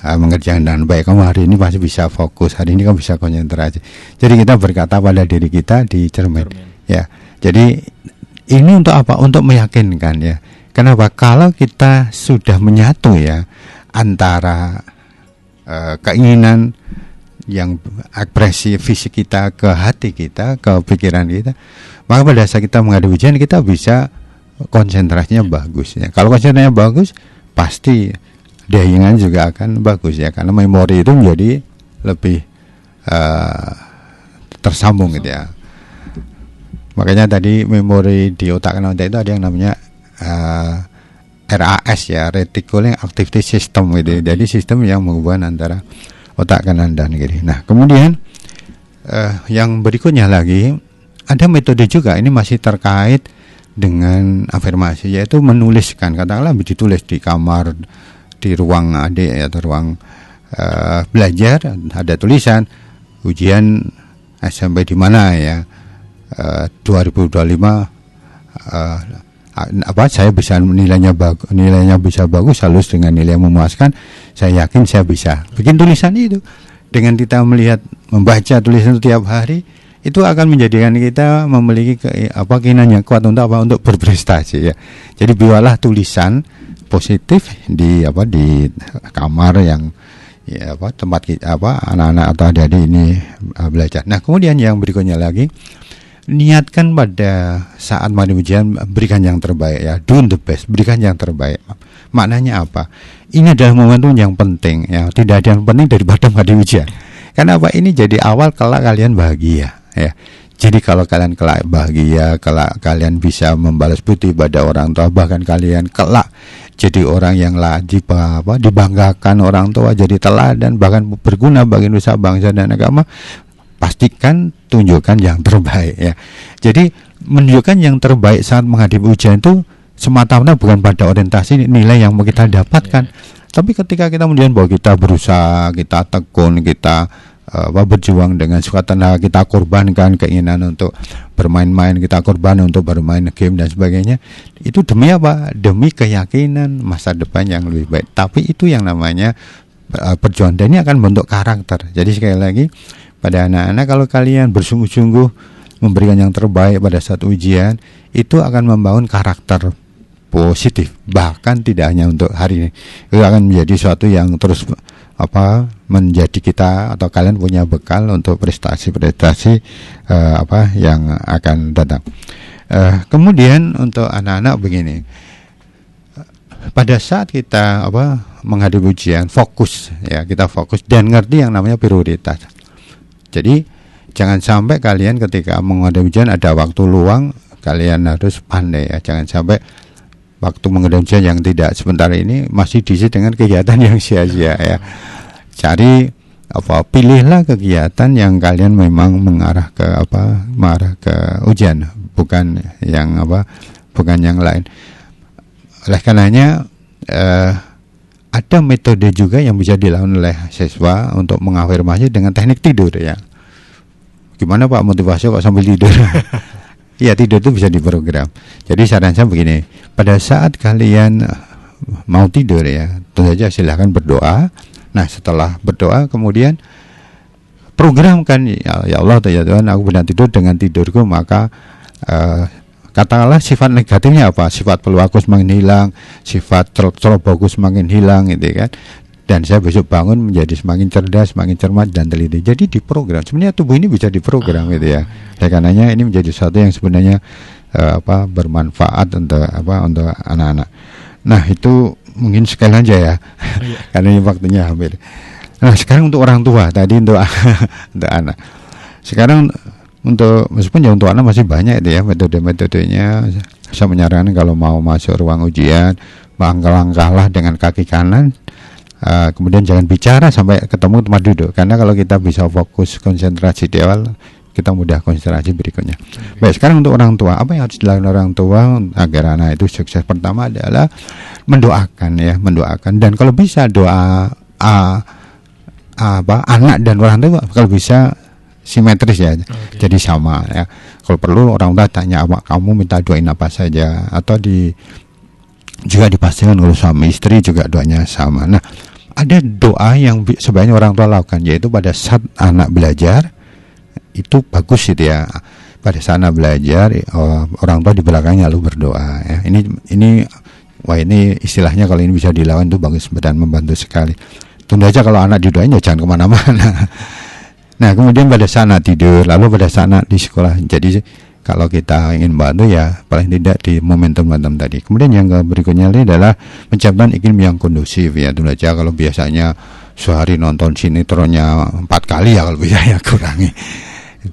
mengerjakan dengan baik, kamu hari ini pasti bisa fokus, hari ini kamu bisa konsentrasi. Jadi kita berkata pada diri kita di cermin. Ya. Jadi ini untuk apa? Untuk meyakinkan ya. Kenapa? Kalau kita sudah menyatu ya antara keinginan yang ekspresi fisik kita ke hati kita, ke pikiran kita, maka pada saat kita menghadapi ujian kita bisa konsentrasinya bagus ya. Kalau konsentrasinya bagus, pasti dayangan juga akan bagus ya, karena memori itu menjadi lebih tersambung gitu ya. Makanya tadi memori di otak kanan itu ada yang namanya RAS ya, Reticular Activity System gitu. Jadi sistem yang menghubungkan antara otak kanan dan kiri. Nah kemudian yang berikutnya lagi ada metode juga, ini masih terkait dengan afirmasi, yaitu menuliskan. Katakanlah ditulis di kamar, di ruang adik atau ruang belajar, ada tulisan ujian SMP di mana ya, 2025 saya bisa nilainya bisa bagus, halus dengan nilai yang memuaskan. Saya yakin saya bisa bikin tulisan itu. Dengan kita membaca tulisan itu tiap hari, itu akan menjadikan kita memiliki keinginan yang kuat untuk berprestasi ya. Jadi biarlah tulisan positif di kamar yang tempat anak-anak atau adik-adik ini belajar. Nah, kemudian yang berikutnya lagi, niatkan pada saat menghadapi ujian, berikan yang terbaik ya, do the best, berikan yang terbaik. Maknanya apa? Ini adalah momentum yang penting ya, tidak ada yang penting daripada menghadapi ujian. Karena ini jadi awal kelak kalian bahagia ya. Jadi kalau kalian kelak bahagia, kelak kalian bisa membalas budi pada orang tua, bahkan kalian kelak jadi orang yang dibanggakan orang tua, jadi teladan, bahkan berguna bagi nusa bangsa dan agama, pastikan tunjukkan yang terbaik ya. Jadi menunjukkan yang terbaik saat menghadapi ujian itu semata-mata bukan pada orientasi nilai yang mau kita dapatkan, tapi ketika kita kemudian bahwa kita berusaha, kita tekun, kita berjuang dengan sekuat tenaga, kita korbankan keinginan untuk bermain-main, kita korban untuk bermain game dan sebagainya, itu demi apa? Demi keyakinan masa depan yang lebih baik. Tapi itu yang namanya perjuangan, dan ini akan bentuk karakter. Jadi sekali lagi, pada anak-anak, kalau kalian bersungguh-sungguh memberikan yang terbaik pada saat ujian, itu akan membangun karakter positif. Bahkan tidak hanya untuk hari ini, itu akan menjadi sesuatu yang terus menjadi kita atau kalian punya bekal untuk prestasi-prestasi yang akan datang. Kemudian untuk anak-anak begini, pada saat kita menghadapi ujian, fokus ya, kita fokus dan ngerti yang namanya prioritas. Jadi jangan sampai kalian ketika menghadapi ujian ada waktu luang, kalian harus pandai ya. Jangan sampai waktu menghadapi ujian yang tidak sebentar ini masih diisi dengan kegiatan yang sia-sia ya. Cari pilihlah kegiatan yang kalian memang mengarah ke ujian, bukan yang lain. Oleh karenanya ada metode juga yang bisa dilakukan oleh siswa untuk mengafirmasi dengan teknik tidur ya. Gimana Pak motivasi kok sambil tidur? Ya, tidur itu bisa diprogram. Jadi saran saya begini, pada saat kalian mau tidur ya, tentu saja silahkan berdoa. Nah, setelah berdoa kemudian programkan, ya Allah ya Tuhan, aku benar tidur, dengan tidurku maka katakanlah sifat negatifnya apa? Sifat peluangku semakin hilang, sifat cerobohku semakin hilang gitu kan. Dan saya besok bangun menjadi semakin cerdas, semakin cermat dan teliti. Jadi diprogram. Sebenarnya tubuh ini bisa diprogram gitu ya. Oleh karenanya ini menjadi sesuatu yang sebenarnya bermanfaat untuk anak-anak. Nah, itu mungkin sekali aja ya. Karena ini waktunya hampir. Nah, sekarang untuk orang tua, tadi untuk untuk anak. Sekarang meskipun ya untuk anak masih banyak itu ya metode-metodenya. Saya menyarankan kalau mau masuk ruang ujian, langkah-langkahlah dengan kaki kanan. Kemudian jangan bicara sampai ketemu tempat duduk, karena kalau kita bisa fokus konsentrasi di awal, kita mudah konsentrasi berikutnya. Baik, sekarang untuk orang tua, apa yang harus dilakukan orang tua agar anak itu sukses? Pertama adalah mendoakan ya, mendoakan, dan kalau bisa doa anak dan orang tua kalau bisa simetris ya, jadi sama ya. Kalau perlu orang tua tanya, kamu minta doain apa saja, atau juga dipastikan kalau suami istri juga doanya sama. Nah, ada doa yang sebaiknya orang tua lakukan, yaitu pada saat anak belajar itu bagus gitu ya. Pada saat anak belajar, orang tua di belakangnya lalu berdoa ya. Ini istilahnya kalau ini bisa dilakukan itu bagus dan membantu sekali. Tunggu aja kalau anak didoain ya jangan kemana-mana. Nah, kemudian pada saat anak tidur, lalu pada saat anak di sekolah. Jadi kalau kita ingin bantu ya paling tidak di momentum-momentum tadi. Kemudian yang berikutnya adalah menciptakan iklim yang kondusif ya. Tentu saja kalau biasanya sehari nonton sinetronnya 4 kali ya, kalau bisa ya kurangi.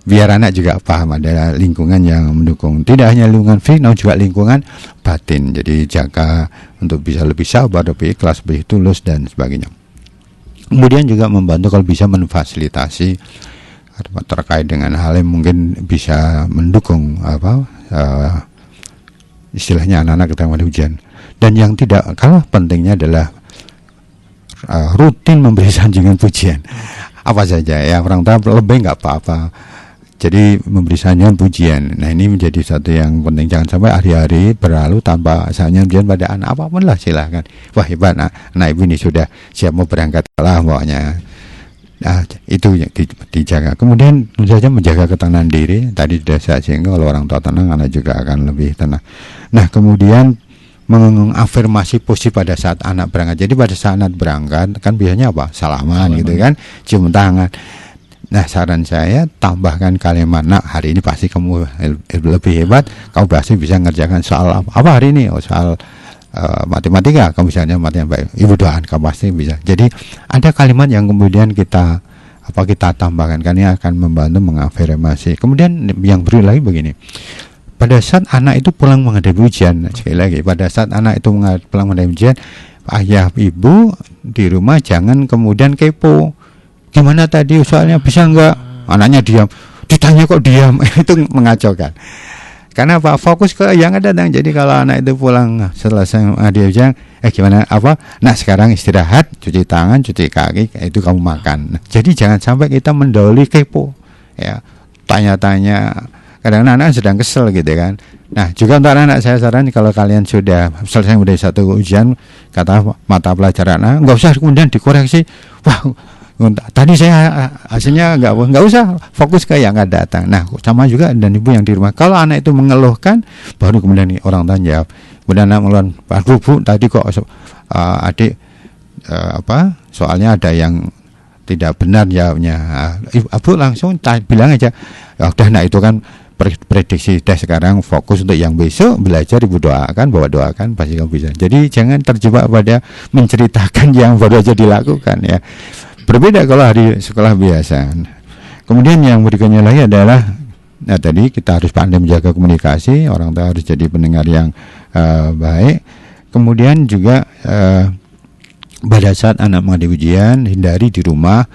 Biar anak juga paham ada lingkungan yang mendukung. Tidak hanya lingkungan fisik, namun juga lingkungan batin. Jadi jaga untuk bisa lebih sabar, lebih ikhlas, lebih tulus dan sebagainya. Kemudian juga membantu kalau bisa memfasilitasi terkait dengan hal yang mungkin bisa mendukung istilahnya anak-anak ketika menghadapi ujian. Dan yang tidak kalah pentingnya adalah rutin memberi sanjungan pujian apa saja ya. Orang tua lebih nggak apa-apa, Jadi memberi sanjungan pujian. Nah ini menjadi satu yang penting. Jangan sampai hari-hari berlalu tanpa sanjungan pujian pada anak apapun lah, silahkan. Wah hebat, anak ibu ini sudah siap mau berangkat lah pokoknya. Nah itu yang dijaga. Kemudian tentu saja menjaga ketenangan diri. Tadi sudah saya singgung, kalau orang tua tenang, anak juga akan lebih tenang. Nah kemudian mengafirmasi positif pada saat anak berangkat. Jadi pada saat anak berangkat kan biasanya apa? Salaman gitu kan, cium tangan. Nah saran saya tambahkan kalimat, nak hari ini pasti kamu lebih hebat, kamu pasti bisa ngerjakan soal apa hari ini, soal matematika, kamu bisa matematika baik, ibu doakan kamu pasti bisa. Jadi ada kalimat yang kemudian kita tambahkan, kan ini akan membantu mengafirmasi. Kemudian yang berikut lagi begini, pada saat anak itu pulang menghadapi ujian, sekali lagi pada saat anak itu pulang menghadapi ujian, ayah ibu di rumah jangan kemudian kepo. Gimana tadi soalnya, bisa enggak? Anaknya diam, ditanya kok diam. Itu mengacaukan. Karena apa? Fokus ke yang datang. Jadi kalau anak itu pulang selesai dia bilang, gimana apa? Nah sekarang istirahat, cuci tangan, cuci kaki, itu kamu makan. Nah, jadi jangan sampai kita mendahului kepo, ya tanya-tanya. Kadang-kadang anak sedang kesel gitu kan. Nah juga untuk anak saya saran, kalau kalian sudah selesai dari satu ujian, kata mata pelajaran, nggak usah kemudian dikoreksi. Wah, tadi saya hasilnya nggak usah, fokus ke yang akan datang. Nah sama juga dan ibu yang di rumah, kalau anak itu mengeluhkan, baru kemudian orang tua jawab. Kemudian anak mengeluhkan, bu tadi kok adik soalnya ada yang tidak benar jawabnya. Ibu langsung bilang aja, ya udah, nah itu kan prediksi tes, sekarang fokus untuk yang besok belajar, ibu doakan, bawa doakan pasti kamu bisa. Jadi jangan terjebak pada menceritakan yang baru aja dilakukan ya. Berbeda kalau hari sekolah biasa. Kemudian yang berikutnya lagi adalah, nah tadi kita harus pandai menjaga komunikasi, orang tua harus jadi pendengar yang baik. Kemudian juga pada saat anak menghadapi ujian, hindari di rumah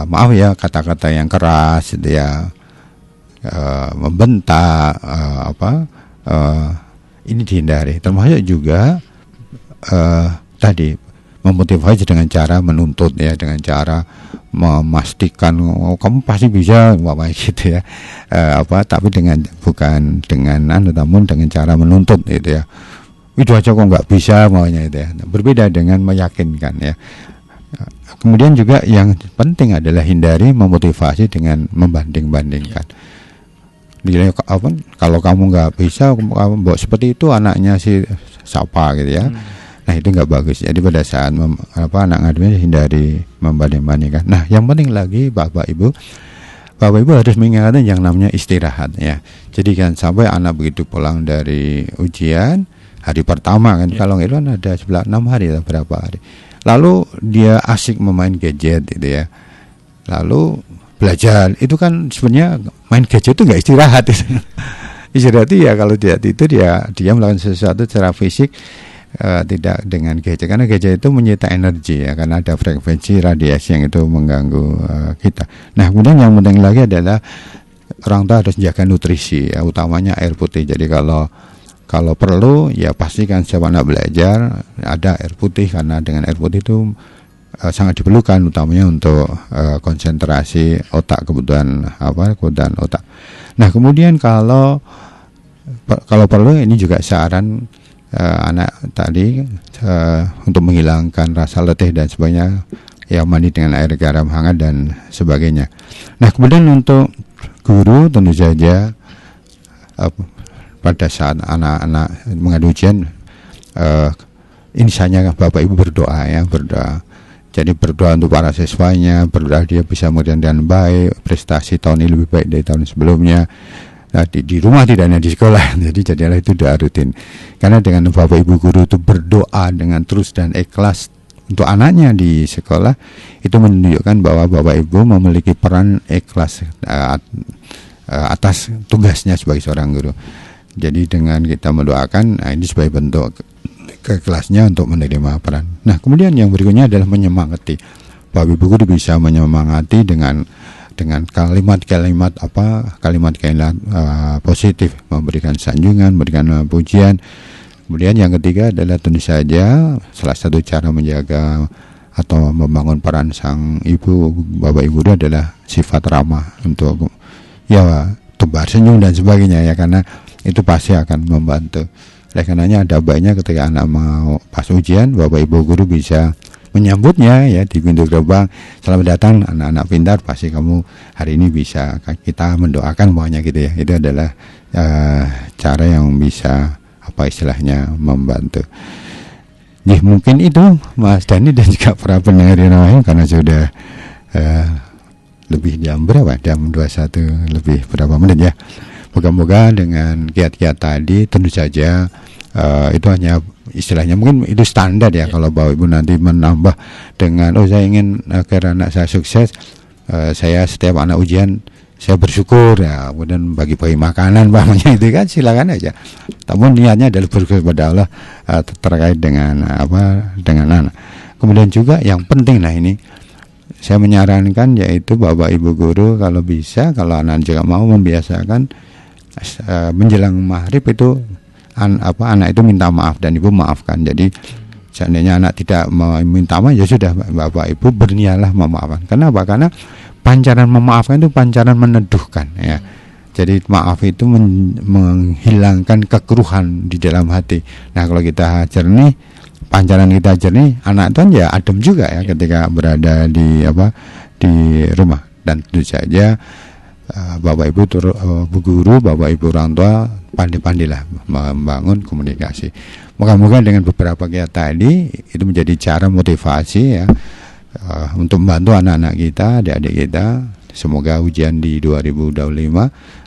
maaf ya, kata-kata yang keras gitu ya, membentak ini dihindari. Termasuk juga tadi memotivasi dengan cara menuntut ya, dengan cara memastikan kamu pasti bisa gitu ya, tapi bukan dengan namun dengan cara menuntut gitu ya, itu aja kok nggak bisa maunya itu ya. Berbeda dengan meyakinkan ya. Kemudian juga yang penting adalah hindari memotivasi dengan membanding-bandingkan. Kalau kamu nggak bisa, kamu bawa seperti itu anaknya si siapa gitu ya. Nah itu nggak bagus. Jadi pada saat anak ngadepnya hindari membanding-bandingkan. Nah yang penting lagi Bapak Ibu harus mengingatkan yang namanya istirahat ya. Jadi kan sampai anak begitu pulang dari ujian hari pertama kan, kalau itu kan ada 6 hari atau berapa hari, lalu dia asik memain gadget gitu ya, lalu belajar, itu kan sebenarnya main gadget itu nggak istirahat. Istirahat itu ya kalau dia tidur dia melakukan sesuatu secara fisik, tidak dengan gadget, karena gadget itu menyita energi ya, karena ada frekuensi radiasi yang itu mengganggu kita. Nah kemudian yang penting lagi adalah orang tua harus jaga nutrisi ya, utamanya air putih. Jadi kalau perlu ya pastikan setiap anak belajar ada air putih, karena dengan air putih itu sangat diperlukan, utamanya untuk konsentrasi otak, kebutuhan otak. Nah kemudian kalau perlu, ini juga saran anak tadi untuk menghilangkan rasa letih dan sebagainya ya, mandi dengan air garam hangat dan sebagainya. Nah kemudian untuk guru tentu saja pada saat anak-anak mengadu ujian, intinya Bapak Ibu berdoa ya, berdoa. Jadi berdoa untuk para siswanya, berdoa dia bisa mengerjakan dengan baik, prestasi tahun ini lebih baik dari tahun sebelumnya. Nah, di rumah tidak hanya di sekolah, jadi jadilah itu doa rutin. Karena dengan Bapak Ibu guru itu berdoa dengan terus dan ikhlas untuk anaknya di sekolah, itu menunjukkan bahwa Bapak Ibu memiliki peran ikhlas atas tugasnya sebagai seorang guru. Jadi dengan kita mendoakan, nah ini sebagai bentuk keikhlasannya untuk menerima peran. Nah kemudian yang berikutnya adalah menyemangati. Bapak Ibu guru bisa menyemangati dengan kalimat-kalimat positif, memberikan sanjungan, memberikan pujian. Kemudian yang ketiga adalah tentu saja salah satu cara menjaga atau membangun peran sang ibu, bapak ibu adalah sifat ramah untuk ya tebar senyum dan sebagainya ya, karena itu pasti akan membantu. Oleh karenanya ada baiknya ketika anak mau pas ujian, Bapak Ibu guru bisa menyambutnya ya di pintu gerbang. Selamat datang anak-anak pintar, pasti kamu hari ini bisa, kita mendoakan semuanya gitu ya. Itu adalah cara yang bisa apa istilahnya membantu. Ya mungkin itu Mas Dani dan juga para pendengar yang lain, karena sudah lebih jam berapa? Jam 21 lebih berapa menit ya. Moga-moga dengan kiat-kiat tadi tentu saja itu hanya istilahnya mungkin itu standar ya. Kalau Bapak Ibu nanti menambah dengan saya ingin agar anak saya sukses, saya setiap anak ujian saya bersyukur ya, kemudian bagi-bagi makanan pamannya itu kan silakan aja. Namun niatnya adalah bersyukur kepada Allah terkait dengan dengan anak. Kemudian juga yang penting ini saya menyarankan yaitu Bapak Ibu guru kalau bisa, kalau anak juga mau membiasakan menjelang maghrib itu anak itu minta maaf dan ibu maafkan. Jadi seandainya anak tidak meminta maaf, ya sudah Bapak Ibu berniatlah memaafkan. Kenapa? Karena pancaran memaafkan itu pancaran meneduhkan ya. Jadi maaf itu menghilangkan kekeruhan di dalam hati. Nah kalau kita jernih, pancaran kita jernih, anak itu ya adem juga ya ketika berada di rumah. Dan tentu saja Bapak Ibu Bu guru, Bapak Ibu orang tua pandai-pandailah membangun komunikasi. Moga-moga dengan beberapa kiat tadi itu menjadi cara motivasi ya untuk membantu anak-anak kita, adik-adik kita. Semoga ujian di 2025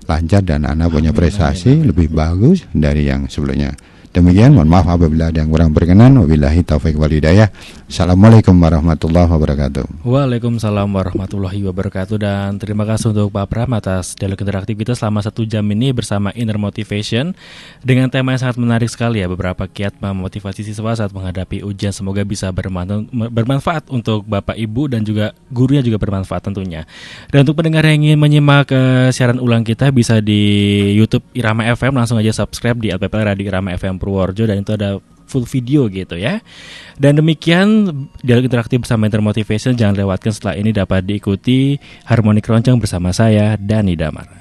lancar dan anak punya prestasi lebih bagus dari yang sebelumnya. Demikian, mohon maaf apabila ada yang kurang berkenan. Wabillahi taufiq wal hidayah. Assalamualaikum warahmatullahi wabarakatuh. Waalaikumsalam warahmatullahi wabarakatuh. Dan terima kasih untuk Pak Pram atas dialog interaktif kita selama 1 jam ini bersama Inner Motivation, dengan tema yang sangat menarik sekali ya, beberapa kiat memotivasi siswa saat menghadapi ujian. Semoga bisa bermanfaat untuk Bapak Ibu dan juga gurunya juga bermanfaat tentunya. Dan untuk pendengar yang ingin menyimak siaran ulang kita bisa di YouTube Irama FM, langsung aja subscribe di LPPL Radio Irama FM Purworejo, dan itu ada full video gitu ya. Dan demikian dialog interaktif bersama Inner Motivation. Jangan lewatkan, setelah ini dapat diikuti Harmoni Keroncong bersama saya Dani Damar.